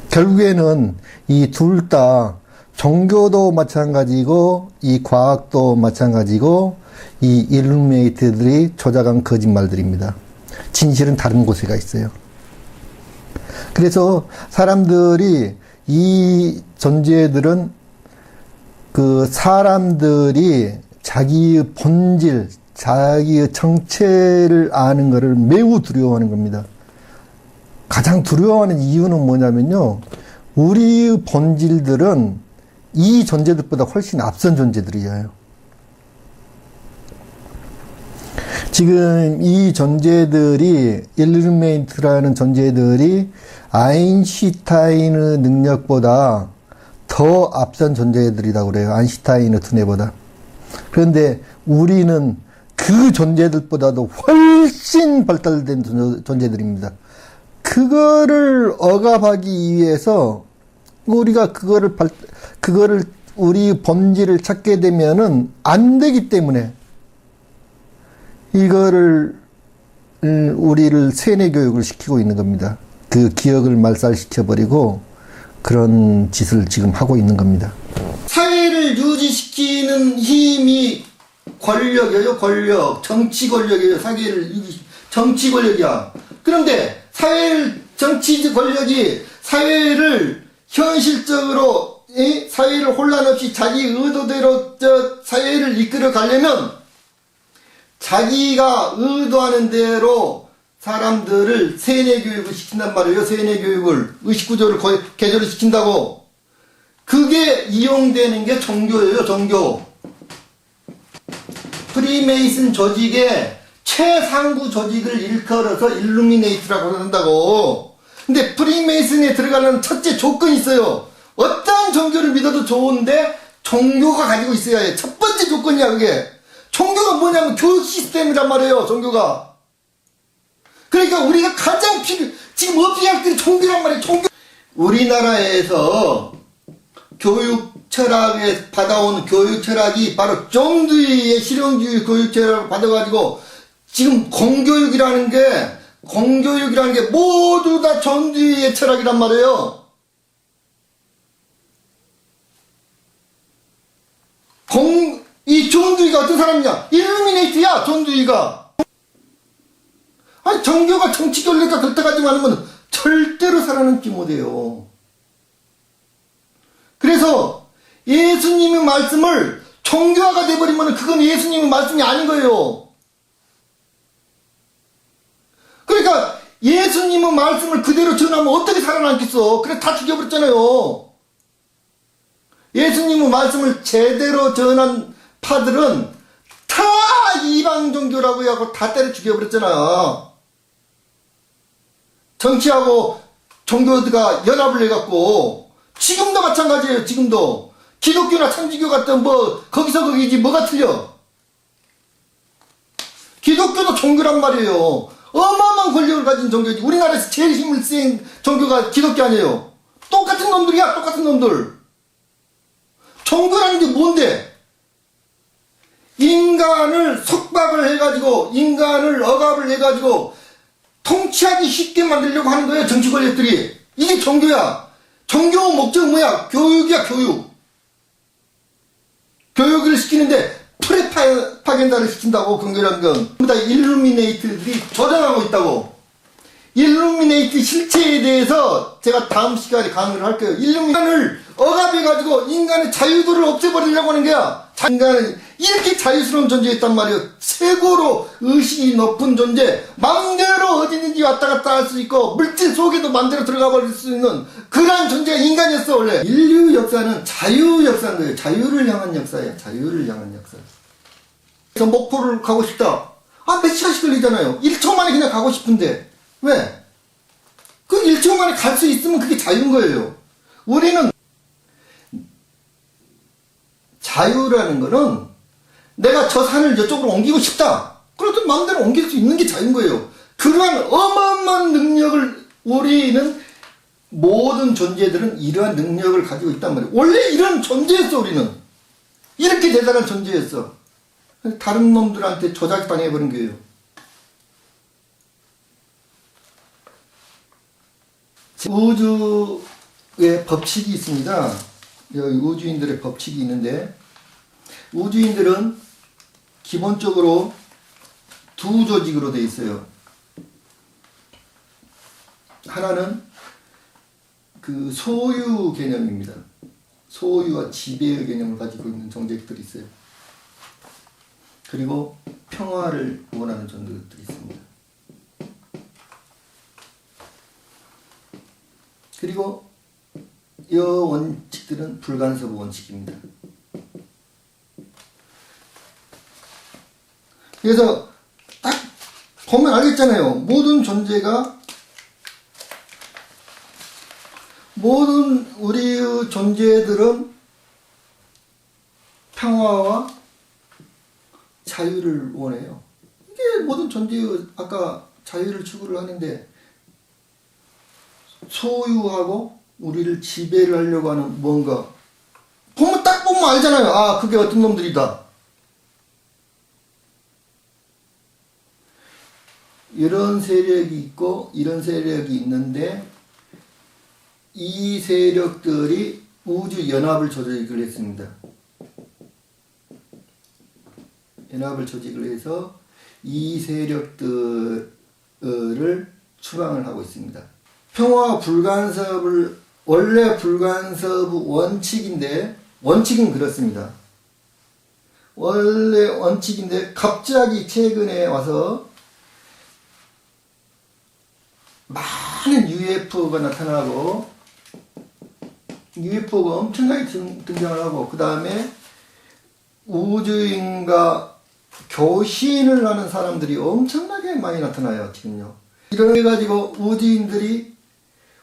결국에는 이 둘 다 종교도 마찬가지고 이 과학도 마찬가지고 이 일루미네이트들이 조작한 거짓말들입니다. 진실은 다른 곳에가 있어요. 그래서 사람들이 이 존재들은 사람들이 자기의 본질, 자기의 정체를 아는 것을 매우 두려워하는 겁니다. 가장 두려워하는 이유는 뭐냐면요. 우리의 본질들은 이 존재들보다 훨씬 앞선 존재들이에요. 지금 이 존재들이, 일루미네이트라는 존재들이 아인슈타인의 능력보다 더 앞선 존재들이라고 그래요. 아인슈타인의 두뇌보다. 그런데 우리는 그 존재들보다도 훨씬 발달된 존재들입니다. 그거를 억압하기 위해서 우리가 그거를 우리 본질을 찾게 되면은 안 되기 때문에 이거를 우리를 세뇌 교육을 시키고 있는 겁니다. 그 기억을 말살시켜버리고 그런 짓을 지금 하고 있는 겁니다. 사회를 유지시키는 힘이 권력이에요, 권력. 정치 권력이에요, 정치 권력이야. 그런데 정치 권력이 사회를 현실적으로, 사회를 혼란 없이 자기 의도대로 사회를 이끌어 가려면 자기가 의도하는 대로 사람들을 세뇌 교육을 시킨단 말이에요. 세뇌 교육을, 의식구조를 개조를 시킨다고. 그게 이용되는 게 종교예요, 종교. 프리메이슨 조직의 최상부 조직을 일컬어서 일루미네이트라고 한다고. 근데 프리메이슨에 들어가려는 첫째 조건이 있어요. 어떤 종교를 믿어도 좋은데 종교가 가지고 있어야 해. 첫 번째 조건이야, 그게. 종교가 뭐냐면 교육 시스템이란 말이에요, 종교가. 그러니까 우리가 가장 지금 어피학들이 종교란 말이에요, 종교. 우리나라에서 교육 철학에 받아온 교육 철학이 바로 존두이의 실용주의 교육 철학을 받아가지고 지금 공교육이라는 게 모두 다 존두이의 철학이란 말이에요. 이 존두이가 어떤 사람이냐? 일루미네이트야, 존두이가. 아니, 종교가 정치 권력과 격탁하지 않으면 절대로 살아남지 못해요. 그래서 예수님의 말씀을 종교화가 돼버리면 그건 예수님의 말씀이 아닌 거예요. 그러니까 예수님의 말씀을 그대로 전하면 어떻게 살아남겠어? 그래 다 죽여버렸잖아요. 예수님의 말씀을 제대로 전한 파들은 다 이방 종교라고 하고 다 때려 죽여버렸잖아. 정치하고 종교가 연합을 해갖고 지금도 마찬가지예요. 지금도 기독교나 천주교 같은 거기서 거기지 뭐가 틀려. 기독교도 종교란 말이에요. 어마어마한 권력을 가진 종교지. 우리나라에서 제일 힘을 쓴 종교가 기독교 아니에요. 똑같은 놈들이야, 똑같은 놈들. 종교라는 게 뭔데? 인간을 속박을 해가지고, 인간을 억압을 해가지고 통치하기 쉽게 만들려고 하는 거예요, 정치 권력들이. 이게 종교야. 종교 목적은 뭐야? 교육이야, 교육. 교육을 시키는데 프레파겐다를 시킨다고, 종교라는 건. 다 일루미네이트들이 조장하고 있다고. 일루미네이트 실체에 대해서 제가 다음 시간에 강의를 할 거예요. 인간을 억압해가지고 인간의 자유도를 없애버리려고 하는 거야. 인간은 이렇게 자유스러운 존재였단 말이에요. 최고로 의식이 높은 존재, 마음대로 어디든지 왔다 갔다 할 수 있고 물질 속에도 마음대로 들어가 버릴 수 있는 그런 존재가 인간이었어. 원래 인류 역사는 자유 역사인 거예요. 자유를 향한 역사예요. 자유를 향한 역사. 그래서 목포를 가고 싶다. 몇 시간씩 걸리잖아요. 1초 만에 그냥 가고 싶은데 왜? 그 1초 만에 갈 수 있으면 그게 자유인 거예요. 우리는 자유라는 거는 내가 저 산을 저쪽으로 옮기고 싶다. 그래도 마음대로 옮길 수 있는 게 자유인 거예요. 그러한 어마어마한 능력을 우리는 모든 존재들은 이러한 능력을 가지고 있단 말이에요. 원래 이런 존재였어. 우리는 이렇게 대단한 존재였어. 다른 놈들한테 조작당해버린 거예요. 우주의 법칙이 있습니다. 여기 우주인들의 법칙이 있는데, 우주인들은 기본적으로 두 조직으로 되어 있어요. 하나는 그 소유 개념입니다. 소유와 지배의 개념을 가지고 있는 존재들이 있어요. 그리고 평화를 원하는 종족들이 있습니다. 그리고 이 원칙들은 불간섭 원칙입니다. 그래서 딱 보면 알겠잖아요. 모든 우리의 존재들은 평화와 자유를 원해요. 이게 모든 존재의 아까 자유를 추구를 하는데 소유하고 우리를 지배를 하려고 하는 뭔가 딱 보면 알잖아요. 아, 그게 어떤 놈들이다. 이런 세력이 있고 이런 세력이 있는데 이 세력들이 우주 연합을 조직을 했습니다. 연합을 조직을 해서 이 세력들을 추방을 하고 있습니다. 평화 불간섭을 원래 불간섭 원칙인데 원칙은 그렇습니다. 원래 원칙인데 갑자기 최근에 와서 많은 UFO가 나타나고 UFO가 엄청나게 등장을 하고 그 다음에 우주인과 교신을 하는 사람들이 엄청나게 많이 나타나요. 지금요. 이래 가지고 우주인들이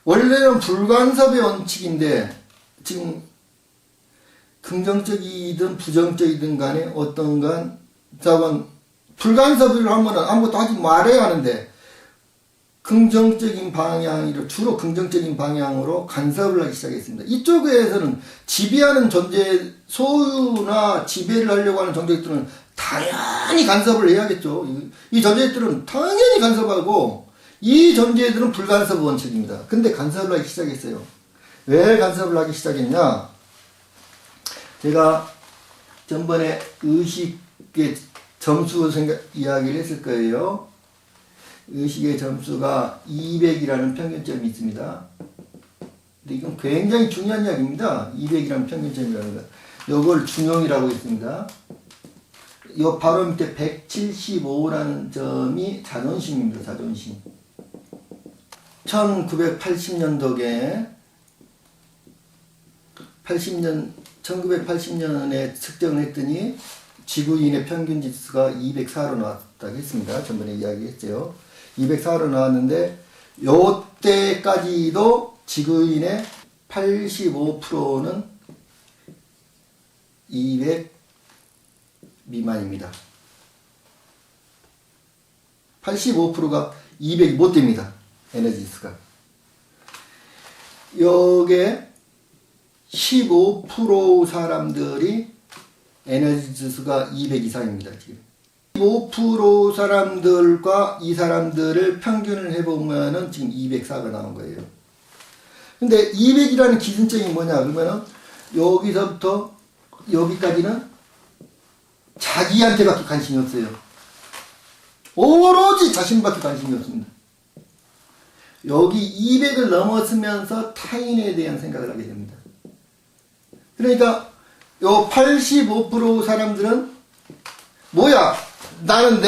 원래는 불간섭의 원칙인데 지금 긍정적이든 부정적이든 간에 어떤간 불간섭을 하면 아무것도 하지 말아야 하는데 긍정적인 방향으로 주로 긍정적인 방향으로 간섭을 하기 시작했습니다. 이쪽에서는 지배하는 존재 소유나 지배를 하려고 하는 존재들은 당연히 간섭을 해야겠죠. 이 존재들은 당연히 간섭하고 이 존재들은 불간섭 원칙입니다. 근데 간섭을 하기 시작했어요. 왜 간섭을 하기 시작했냐? 제가 전번에 의식의 점수 이야기를 했을 거예요. 의식의 점수가 200이라는 평균점이 있습니다. 근데 이건 굉장히 중요한 이야기입니다. 200이라는 평균점이라는 것. 이걸 중용이라고 했습니다. 요 바로 밑에 175라는 점이 자존심입니다. 자존심. 1980년도에 1980년에 측정을 했더니 지구인의 평균 지수가 204로 나왔다고 했습니다. 전번에 이야기했죠. 204로 나왔는데 요때까지도 지구인의 85%는 200 미만입니다. 85%가 200이 못 됩니다. 에너지 지수가. 요게 15% 사람들이 에너지 지수가 200 이상입니다. 지금 15% 사람들과 이 사람들을 평균을 해보면은 지금 204가 나온 거예요. 근데 200이라는 기준점이 뭐냐? 그러면은 여기서부터 여기까지는 자기한테밖에 관심이 없어요. 오로지 자신밖에 관심이 없습니다. 여기 200을 넘었으면서 타인에 대한 생각을 하게 됩니다. 그러니까 요 85% 사람들은 뭐야? 나는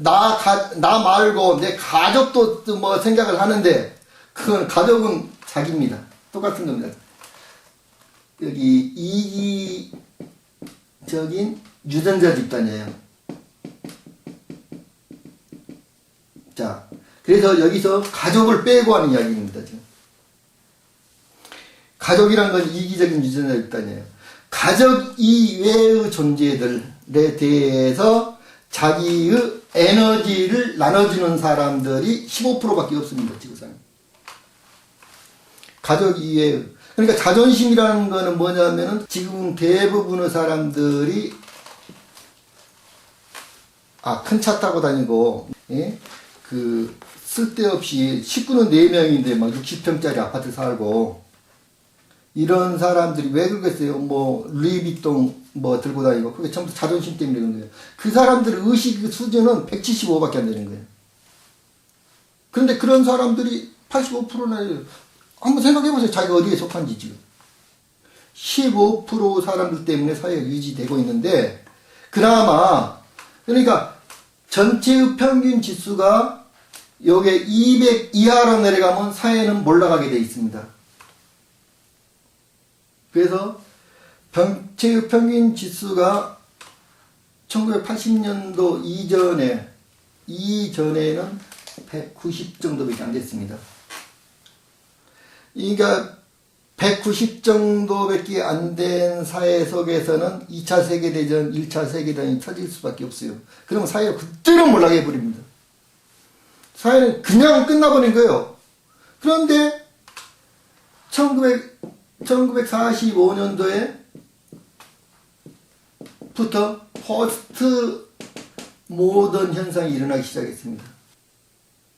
나 말고 내 가족도 뭐 생각을 하는데 그건 가족은 자기입니다. 똑같은 겁니다. 여기 이기적인 유전자 집단이에요. 자, 그래서 여기서 가족을 빼고 하는 이야기입니다. 지금. 가족이란 건 이기적인 유전자 집단이에요. 가족 이외의 존재들에 대해서 자기의 에너지를 나눠주는 사람들이 15%밖에 없습니다. 지구상에. 가족 이외의. 그러니까 자존심이라는 거는 뭐냐면은 지금 대부분의 사람들이 큰 차 타고 다니고, 예? 쓸데없이 식구는 4명인데 막 60평짜리 아파트 살고, 이런 사람들이 왜 그러겠어요? 뭐, 루이비통 뭐 들고 다니고, 그게 전부 자존심 때문에 그런 거예요. 그 사람들의 의식 수준은 175밖에 안 되는 거예요. 그런데 그런 사람들이 85%나, 한번 생각해보세요. 자기가 어디에 속한지 지금. 15% 사람들 때문에 사회가 유지되고 있는데, 그나마 그러니까 전체의 평균 지수가 요게 200 이하로 내려가면 사회는 몰락하게 되어 있습니다. 그래서 전체의 평균 지수가 1980년도 이전에는 190 정도밖에 안 됐습니다. 그러니까 190 정도밖에 안 된 사회 속에서는 2차 세계대전, 1차 세계대전이 터질 수밖에 없어요. 그러면 사회가 그대로 몰락해 버립니다. 사회는 그냥 끝나버린 거예요. 그런데 1945년도에 부터 포스트 모던 현상이 일어나기 시작했습니다.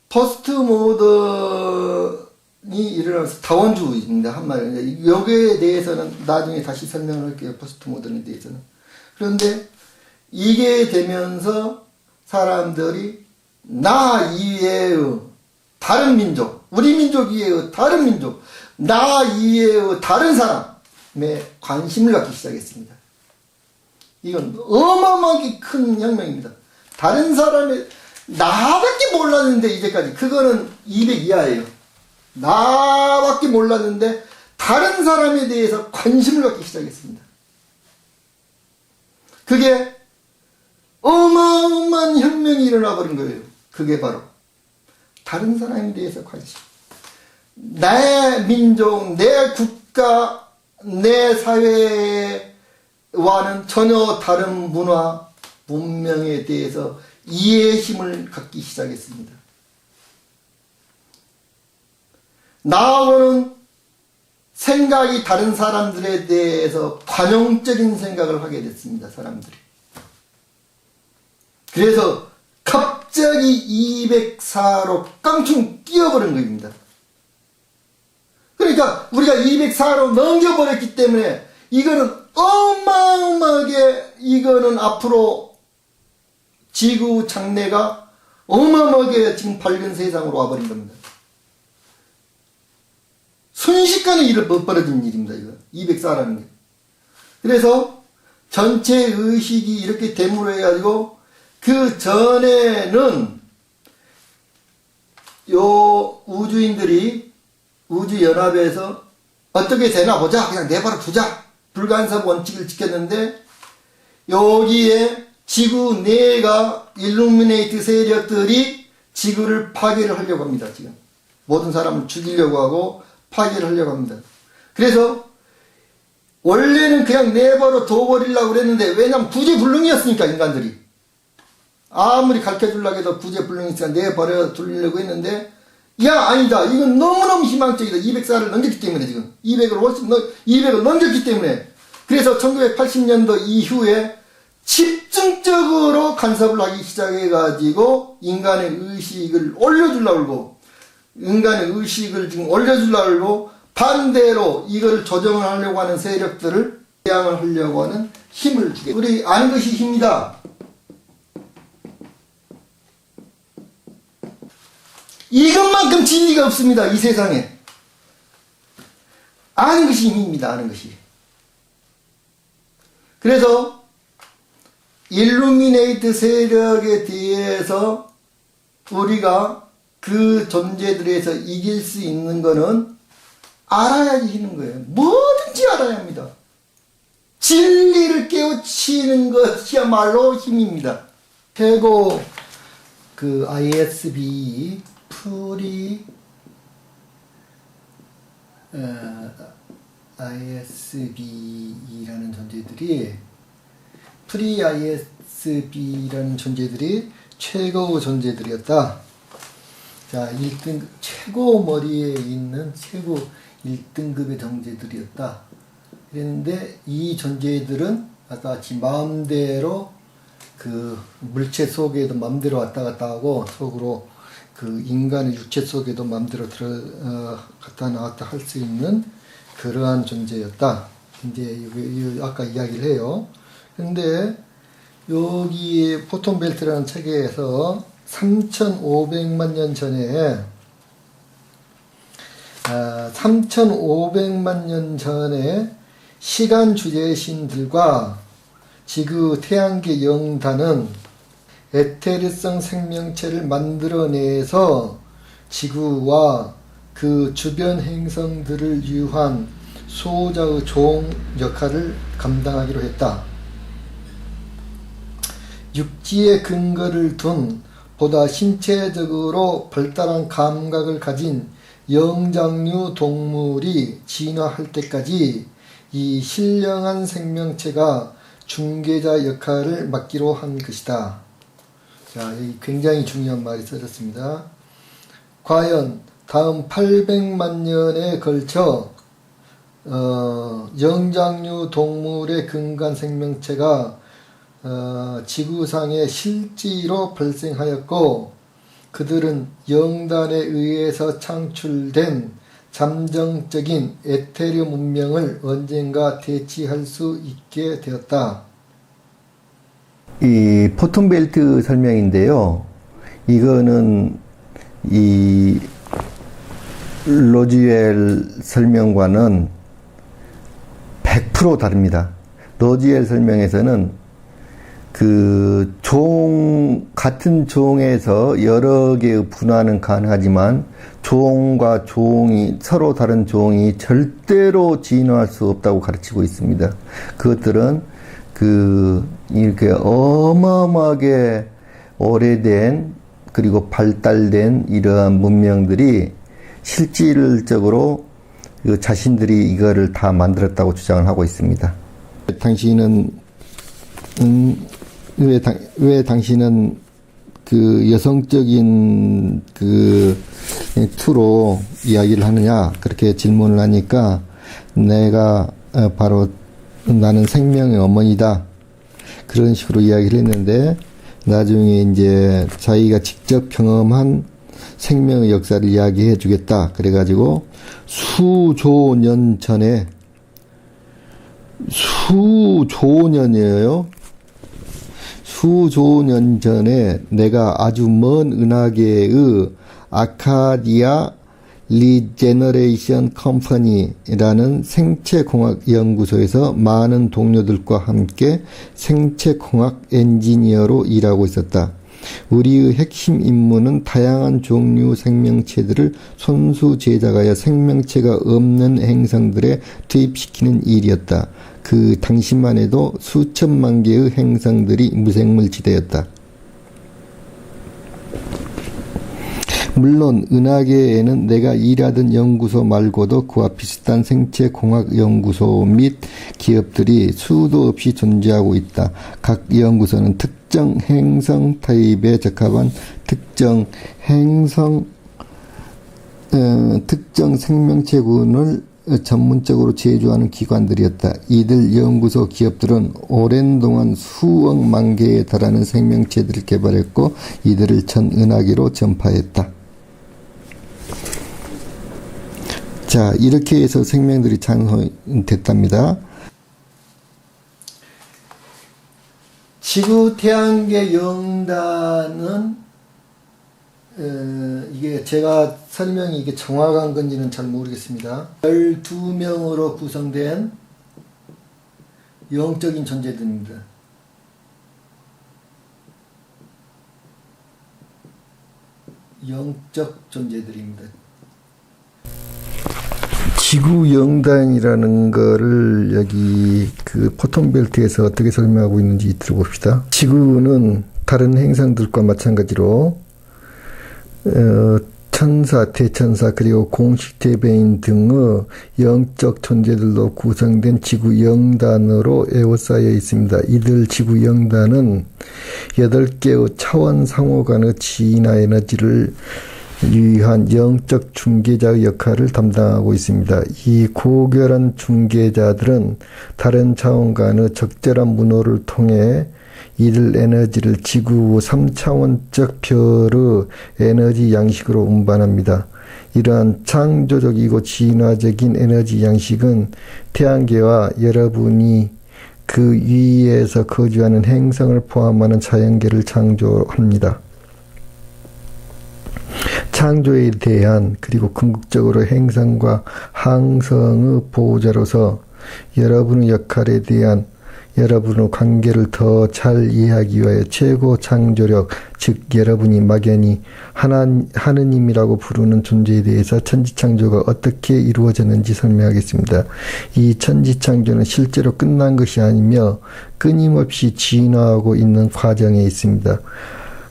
포스트 모던이 일어나면서 다원주의입니다. 한마디로. 여기에 대해서는 나중에 다시 설명을 할게요. 포스트 모던에 대해서는. 그런데 이게 되면서 사람들이 나 이외의 다른 민족, 우리 민족 이외의 다른 민족, 나 이외의 다른 사람에 관심을 갖기 시작했습니다. 이건 어마어마하게 큰 혁명입니다. 다른 사람의 나밖에 몰랐는데 이제까지 그거는 200 이하예요. 나밖에 몰랐는데 다른 사람에 대해서 관심을 갖기 시작했습니다. 그게 어마어마한 혁명이 일어나 버린 거예요. 그게 바로 다른 사람에 대해서 관심. 내 민족, 내 국가, 내 사회와는 전혀 다른 문화, 문명에 대해서 이해심을 갖기 시작했습니다. 나하고는 생각이 다른 사람들에 대해서 관용적인 생각을 하게 됐습니다. 사람들이. 그래서 갑자기 204로 깡충 뛰어버린 겁니다. 그러니까 우리가 204로 넘겨버렸기 때문에 이거는 어마어마하게 이거는 앞으로 지구 장래가 어마어마하게 지금 밝은 세상으로 와버린 겁니다. 순식간에 벌어진 일입니다. 이거 204라는 게. 그래서 전체 의식이 이렇게 됨으로 해가지고 그 전에는 요 우주인들이 우주연합에서 어떻게 되나 보자, 그냥 내버려 두자, 불간섭 원칙을 지켰는데 여기에 지구 내가 일루미네이트 세력들이 지구를 파괴를 하려고 합니다. 지금 모든 사람을 죽이려고 하고 파괴를 하려고 합니다. 그래서 원래는 그냥 내버려 둬버리려고 그랬는데, 왜냐면 구제불능이었으니까 인간들이 아무리 가르쳐주려고 해도 구제불능이니까 내버려 두려고 했는데, 야 아니다, 이건 너무너무 희망적이다. 204를 넘겼기 때문에, 지금 200을 넘겼기 때문에. 그래서 1980년도 이후에 집중적으로 간섭을 하기 시작해가지고 인간의 의식을 올려주려고, 인간의 의식을 지금 올려주려고 반대로 이걸 조정을 하려고 하는 세력들을 대항을 하려고 하는 힘을 주게. 우리 아는 것이 힘이다. 이것만큼 진리가 없습니다. 이 세상에. 아는 것이 힘입니다. 아는 것이. 그래서 일루미네이트 세력에 대해서 우리가 그 존재들에서 이길 수 있는 거는 알아야지 하는 거예요. 뭐든지 알아야 합니다. 진리를 깨우치는 것이야말로 힘입니다. 최고 그 ISB ISB라는 존재들이 ISB라는 존재들이 최고의 존재들이었다. 자, 1등 최고 머리에 있는 최고 1등급의 존재들이었다. 그랬는데 이 존재들은 아까 같이 마음대로 그 물체 속에도 마음대로 왔다 갔다 하고 속으로 그 인간의 육체 속에도 마음대로 갔다 나왔다 할 수 있는 그러한 존재였다. 이제 아까 이야기를 해요. 근데 여기 포톤벨트라는 책에서 3,500만 년 전에 3,500만 년 전에 시간 주제신들과 지구 태양계 영단은 에테르성 생명체를 만들어내서 지구와 그 주변 행성들을 유한 수호자의 종 역할을 감당하기로 했다. 육지에 근거를 둔 보다 신체적으로 발달한 감각을 가진 영장류 동물이 진화할 때까지 이 신령한 생명체가 중개자 역할을 맡기로 한 것이다. 자, 여기 굉장히 중요한 말이 써졌습니다. 과연 다음 800만 년에 걸쳐 영장류 동물의 근간 생명체가 지구상에 실제로 발생하였고 그들은 영단에 의해서 창출된 잠정적인 에테르 문명을 언젠가 대치할 수 있게 되었다. 이 포톤벨트 설명인데요. 이거는 이 로지웰 설명과는 100% 다릅니다. 로지웰 설명에서는 그 같은 종에서 여러 개의 분화는 가능하지만 종과 종이, 서로 다른 종이 절대로 진화할 수 없다고 가르치고 있습니다. 그것들은 이렇게 어마어마하게 오래된 그리고 발달된 이러한 문명들이 실질적으로 자신들이 이거를 다 만들었다고 주장을 하고 있습니다. 당신은 왜 당신은 그 여성적인 투로 이야기를 하느냐 그렇게 질문을 하니까 내가 바로 나는 생명의 어머니다 그런 식으로 이야기를 했는데 나중에 이제 자기가 직접 경험한 생명의 역사를 이야기해 주겠다 그래가지고 수조년 전에 수조년 전에 내가 아주 먼 은하계의 아카디아 리제너레이션 컴퍼니라는 생체공학 연구소에서 많은 동료들과 함께 생체공학 엔지니어로 일하고 있었다. 우리의 핵심 임무는 다양한 종류 생명체들을 손수 제작하여 생명체가 없는 행성들에 투입시키는 일이었다. 그 당시만 해도 수천만 개의 행성들이 무생물지대였다. 물론 은하계에는 내가 일하던 연구소 말고도 그와 비슷한 생체공학연구소 및 기업들이 수도 없이 존재하고 있다. 각 연구소는 특정 행성 타입에 적합한 특정 생명체군을 전문적으로 제조하는 기관들이었다. 이들 연구소 기업들은 오랜 동안 수억만 개에 달하는 생명체들을 개발했고 이들을 전 은하계로 전파했다. 자, 이렇게 해서 생명들이 창조됐답니다. 지구 태양계 영단은 이게 제가 설명이 이게 정확한 건지는 잘 모르겠습니다. 12명으로 구성된 영적인 존재들입니다. 영적 존재들입니다. 지구 영단이라는 거를 여기 그 포톤벨트에서 어떻게 설명하고 있는지 들어봅시다. 지구는 다른 행성들과 마찬가지로 천사, 대천사 그리고 공식 대배인 등의 영적 존재들로 구성된 지구 영단으로 에워싸여 있습니다. 이들 지구 영단은 8개의 차원 상호 간의 진화 에너지를 유의한 영적 중개자의 역할을 담당하고 있습니다. 이 고결한 중개자들은 다른 차원 간의 적절한 문호를 통해 이들 에너지를 지구 3차원적 별의 에너지 양식으로 운반합니다. 이러한 창조적이고 진화적인 에너지 양식은 태양계와 여러분이 그 위에서 거주하는 행성을 포함하는 자연계를 창조합니다. 창조에 대한 그리고 궁극적으로 행성과 항성의 보호자로서 여러분의 역할에 대한 여러분의 관계를 더 잘 이해하기 위하여 최고 창조력, 즉 여러분이 막연히 하느님이라고 부르는 존재에 대해서 천지창조가 어떻게 이루어졌는지 설명하겠습니다. 이 천지창조는 실제로 끝난 것이 아니며 끊임없이 진화하고 있는 과정에 있습니다.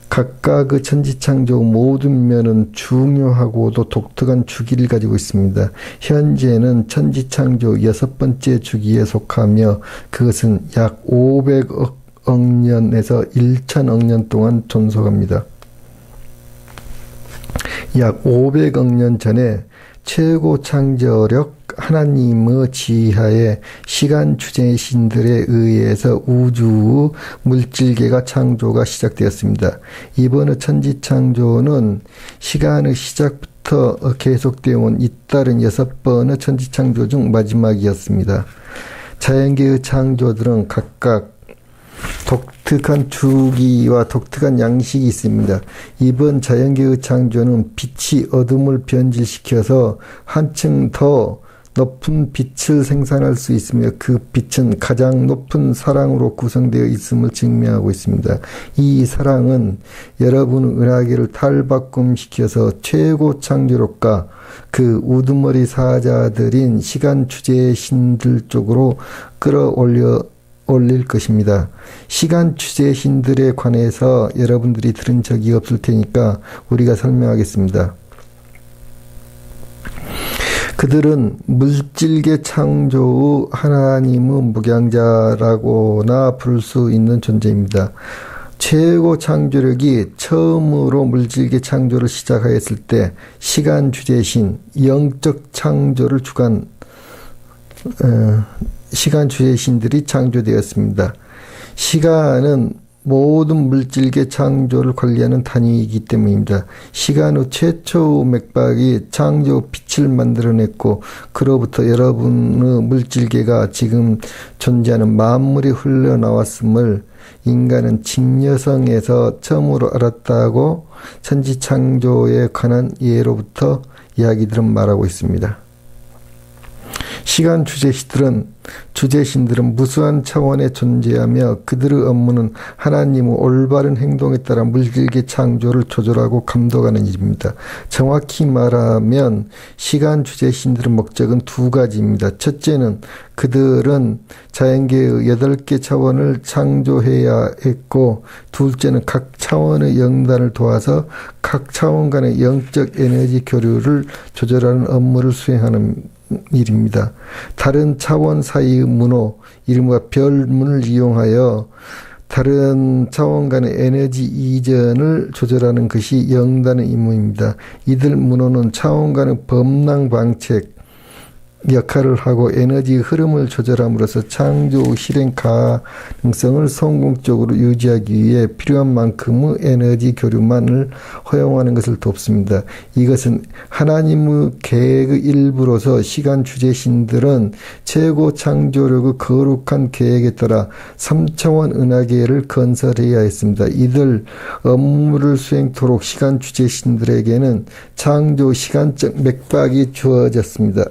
각각의 천지창조 모든 면은 중요하고도 독특한 주기를 가지고 있습니다. 현재는 천지창조 6번째 주기에 속하며 그것은 약 500억 년에서 1000억 년 동안 존속합니다. 약 500억 년 전에 최고 창조력 하나님의 지하에 시간 주제의 신들에 의해서 우주의 물질계가 창조가 시작되었습니다. 이번의 천지창조는 시간의 시작부터 계속되어 온 잇따른 6번의 천지창조 중 마지막이었습니다. 자연계의 창조들은 각각 독특한 주기와 독특한 양식이 있습니다. 이번 자연계의 창조는 빛이 어둠을 변질시켜서 한층 더 높은 빛을 생산할 수 있으며 그 빛은 가장 높은 사랑으로 구성되어 있음을 증명하고 있습니다. 이 사랑은 여러분의 은하계를 탈바꿈시켜서 최고 창조력과 그 우두머리 사자들인 시간 주제의 신들 쪽으로 끌어올릴 것입니다. 시간 주제 신들에 관해서 여러분들이 들은 적이 없을 테니까 우리가 설명하겠습니다. 그들은 물질계 창조의 하나님의 묵양자라고나 부를 수 있는 존재입니다. 최고 창조력이 처음으로 물질계 창조를 시작하였을 때 시간 주제신 영적 창조를 주관 시간 주제의 신들이 창조되었습니다. 시간은 모든 물질계 창조를 관리하는 단위이기 때문입니다. 시간의 최초 맥박이 창조 빛을 만들어냈고 그로부터 여러분의 물질계가 지금 존재하는 만물이 흘러나왔음을 인간은 직녀성에서 처음으로 알았다고 천지창조에 관한 예로부터 이야기들은 말하고 있습니다. 시간 주제신들은 무수한 차원에 존재하며 그들의 업무는 하나님의 올바른 행동에 따라 물질계 창조를 조절하고 감독하는 일입니다. 정확히 말하면 시간 주제신들의 목적은 두 가지입니다. 첫째는 그들은 자연계의 8개 차원을 창조해야 했고 둘째는 각 차원의 영단을 도와서 각 차원 간의 영적 에너지 교류를 조절하는 업무를 수행하는 일입니다. 다른 차원 사이의 문호, 이른바 별문을 이용하여 다른 차원 간의 에너지 이전을 조절하는 것이 영단의 임무입니다. 이들 문호는 차원 간의 범랑 방책 역할을 하고 에너지 흐름을 조절함으로써 창조 실행 가능성을 성공적으로 유지하기 위해 필요한 만큼의 에너지 교류만을 허용하는 것을 돕습니다. 이것은 하나님의 계획의 일부로서 시간 주제신들은 최고 창조력의 거룩한 계획에 따라 3차원 은하계를 건설해야 했습니다. 이들 업무를 수행토록 시간 주제신들에게는 창조 시간적 맥박이 주어졌습니다.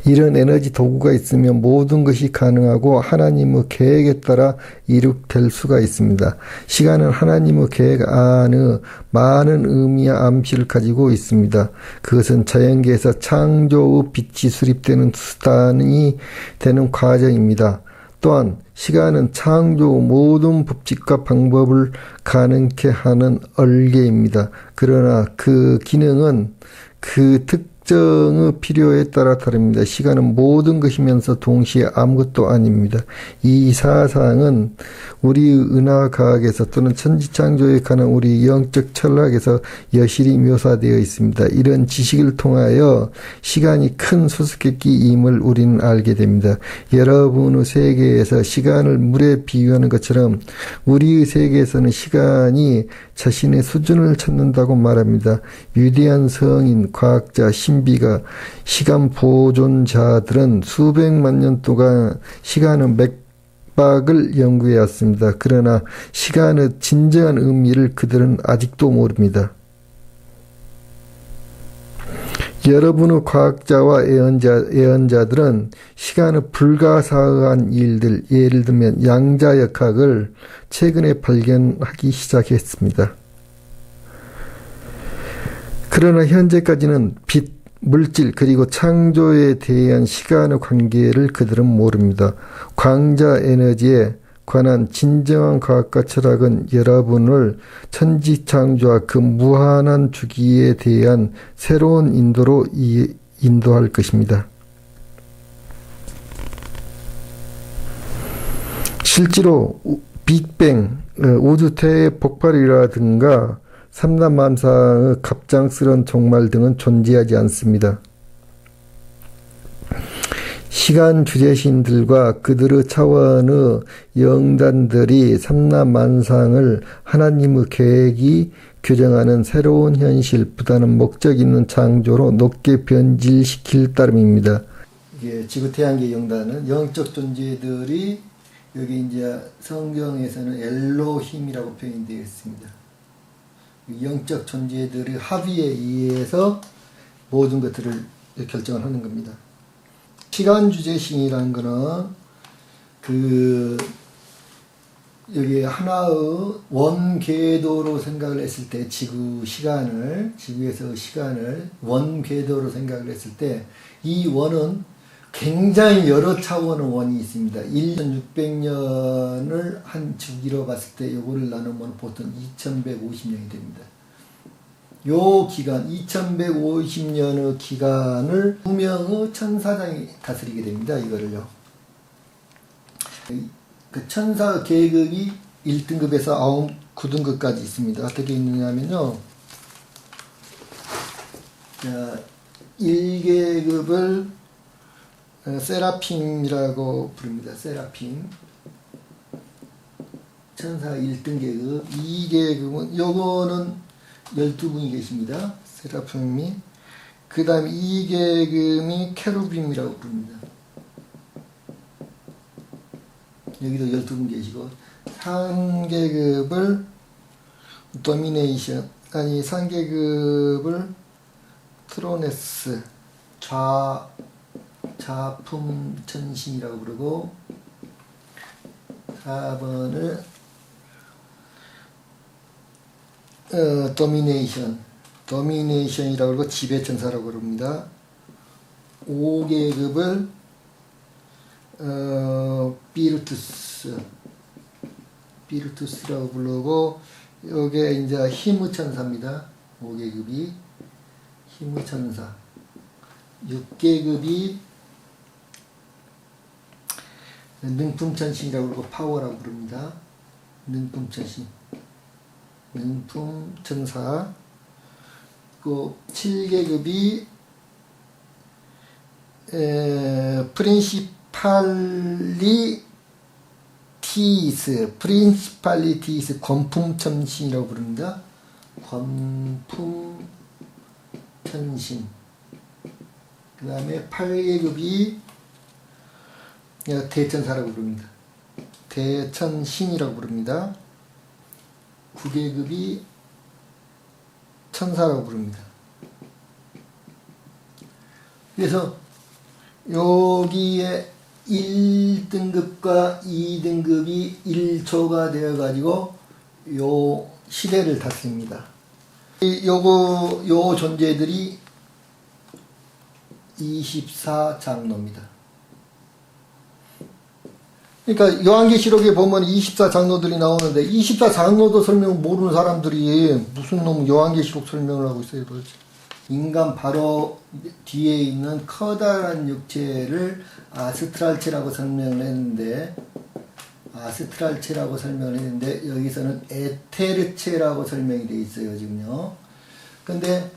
이런 에너지 도구가 있으면 모든 것이 가능하고 하나님의 계획에 따라 이룩될 수가 있습니다. 시간은 하나님의 계획 안에 많은 의미와 암시를 가지고 있습니다. 그것은 자연계에서 창조의 빛이 수립되는 수단이 되는 과정입니다. 또한 시간은 창조의 모든 법칙과 방법을 가능케 하는 얼개입니다. 그러나 그 기능은 그 특정의 필요에 따라 다릅니다. 시간은 모든 것이면서 동시에 아무것도 아닙니다. 이 사상은 우리 은하과학에서 또는 천지창조에 관한 우리 영적 철학에서 여실히 묘사되어 있습니다. 이런 지식을 통하여 시간이 큰 수수께끼임을 우리는 알게 됩니다. 여러분의 세계에서 시간을 물에 비유하는 것처럼 우리의 세계에서는 시간이 자신의 수준을 찾는다고 말합니다. 위대한 성인, 과학자, 신비가, 시간 보존자들은 수백만 년 동안 시간의 맥박을 연구해왔습니다. 그러나 시간의 진정한 의미를 그들은 아직도 모릅니다. 여러분의 과학자와 예언자들은 시간의 불가사의한 일들, 예를 들면 양자역학을 최근에 발견하기 시작했습니다. 그러나 현재까지는 빛, 물질 그리고 창조에 대한 시간의 관계를 그들은 모릅니다. 광자 에너지에 관한 진정한 과학과 철학은 여러분을 천지창조와 그 무한한 주기에 대한 새로운 인도로 인도할 것입니다. 실제로 빅뱅, 우주태의 폭발이라든가 삼라만상의 갑작스러운 종말 등은 존재하지 않습니다. 시간 주제신들과 그들의 차원의 영단들이 삼라만상을 하나님의 계획이 규정하는 새로운 현실보다는 목적 있는 창조로 높게 변질시킬 따름입니다. 이게 지구태양계 영단은 영적 존재들이 여기 이제 성경에서는 엘로힘이라고 표현되어 있습니다. 영적 존재들의 합의에 의해서 모든 것들을 결정을 하는 겁니다. 시간 주제신이라는 거는 여기 하나의 원궤도로 생각을 했을 때 지구에서 시간을 원궤도로 생각을 했을 때 이 원은 굉장히 여러 차원의 원이 있습니다. 1600년을 한 주기로 봤을 때 요거를 나누면 보통 2150년이 됩니다. 요 기간, 2150년의 기간을 2명의 천사장이 다스리게 됩니다. 이거를요. 그 천사 계급이 1등급에서 9등급까지 있습니다. 어떻게 있느냐면요. 1계급을 세라핌이라고 부릅니다. 세라핌. 천사 1등계급. 2계급은, 요거는 12분이 계십니다. 세라핌이. 그 다음 2계급이 케루빔이라고 부릅니다. 여기도 12분 계시고, 3계급을 도미네이션, 3계급을 트로네스, 좌품천신이라고 부르고, 4번을 도미네이션이라고 그러고 지배천사라고 그럽니다. 5계급을 비르투스라고 부르고, 요게 이제 힘의 천사입니다. 5계급이 힘의 천사. 6계급이 능품천신이라고 그러고 파워라고 부릅니다. 능품천신. 능품천사. 그 7계급이 프린시팔리티스 권품천신이라고 부릅니다. 권품천신. 그 다음에 8계급이 대천사라고 부릅니다. 대천신이라고 부릅니다. 9계급이 천사라고 부릅니다. 그래서 여기에 1등급과 2등급이 1조가 되어 가지고 요 시대를 다스립니다. 요 존재들이 24장로입니다. 그러니까 요한계시록에 보면 24장로들이 나오는데 24장로도 설명 모르는 사람들이 무슨 놈 요한계시록 설명을 하고 있어요. 도대체. 인간 바로 뒤에 있는 커다란 육체를 아스트랄체라고 설명을 했는데 여기서는 에테르체라고 설명이 되어 있어요. 지금요. 근데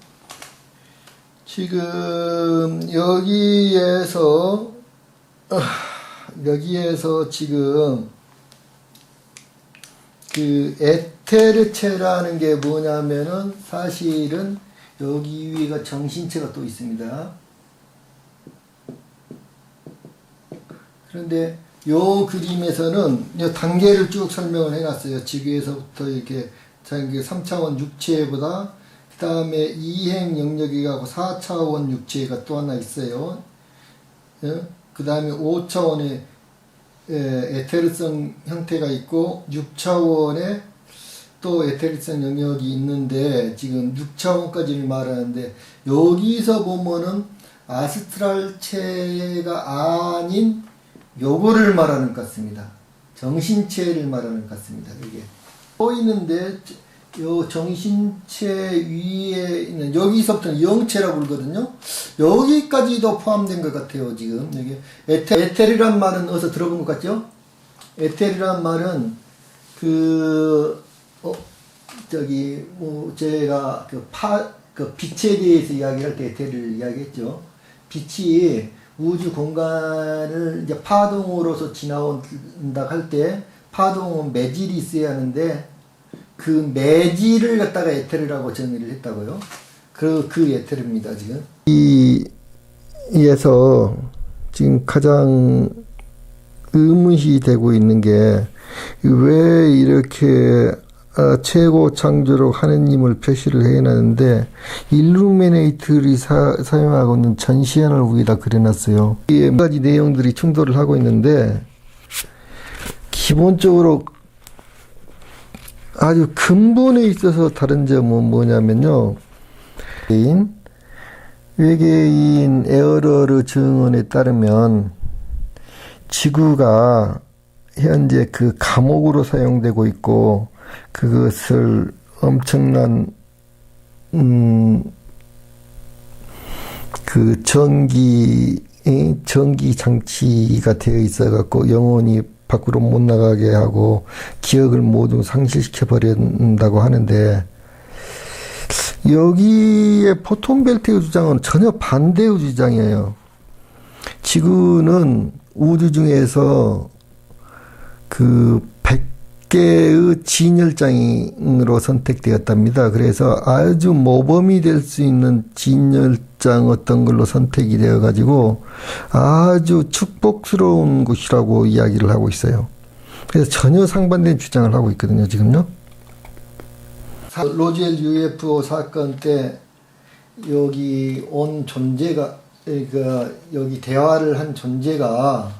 지금 여기에서 지금 그 에테르체라는 게 뭐냐면은 사실은 여기 위에가 정신체가 또 있습니다. 그런데 요 그림에서는 요 단계를 쭉 설명을 해놨어요. 지구에서부터 이렇게 3차원 육체보다 그 다음에 이행 영역이하고 4차원 육체가 또 하나 있어요. 그 다음에 5차원의 에테르성 형태가 있고 6차원의 또 에테르성 영역이 있는데 지금 6차원까지를 말하는데 여기서 보면은 아스트랄체가 아닌 요거를 말하는 것 같습니다. 정신체를 말하는 것 같습니다. 이게 보이는데 요 정신체 위에 있는 여기서부터는 영체라고 부르거든요. 여기까지도 포함된 것 같아요. 지금 여기 에테르란 말은 어디서 들어본 것 같죠? 에테르란 말은 제가 그 빛에 대해서 이야기할 때 에테르를 이야기했죠. 빛이 우주 공간을 이제 파동으로서 지나온다 할 때 파동은 매질이 있어야 하는데 그 매질을 갖다가 에테르라고 정의를 했다고요. 그 에테르입니다, 지금. 이에서 지금 가장 의문이 되고 있는 게 왜 이렇게 최고 창조로 하느님을 표시를 해놨는데 일루미네이트를 사용하고 있는 전시안을 위에다 그려놨어요. 이 몇 가지 내용들이 충돌을 하고 있는데 기본적으로 아주 근본에 있어서 다른 점은 뭐냐면요. 외계인 에어러르 증언에 따르면 지구가 현재 그 감옥으로 사용되고 있고 그것을 엄청난 그 전기 장치가 되어 있어 갖고 영원히 밖으로 못 나가게 하고 기억을 모두 상실시켜 버린다고 하는데 여기에 포톤벨트의 주장은 전혀 반대의 주장이에요. 지구는 우주 중에서 그 100개의 진열장으로 선택되었답니다. 그래서 아주 모범이 될 수 있는 진열장 어떤 걸로 선택이 되어 가지고 아주 축복스러운 곳이라고 이야기를 하고 있어요. 그래서 전혀 상반된 주장을 하고 있거든요, 지금요. 로즈웰 UFO 사건 때 여기 온 존재가 그러니까 여기 대화를 한 존재가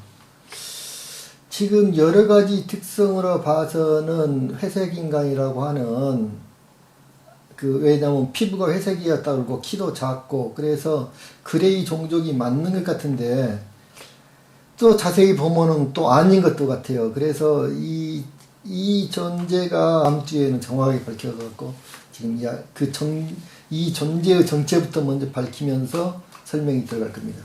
지금 여러 가지 특성으로 봐서는 회색 인간이라고 하는 왜냐면 피부가 회색이었다 그러고 키도 작고 그래서 그레이 종족이 맞는 것 같은데 또 자세히 보면은 또 아닌 것도 같아요. 그래서 이 존재가 다음 주에는 정확하게 밝혀갖고 지금 이 존재의 정체부터 먼저 밝히면서 설명이 들어갈 겁니다.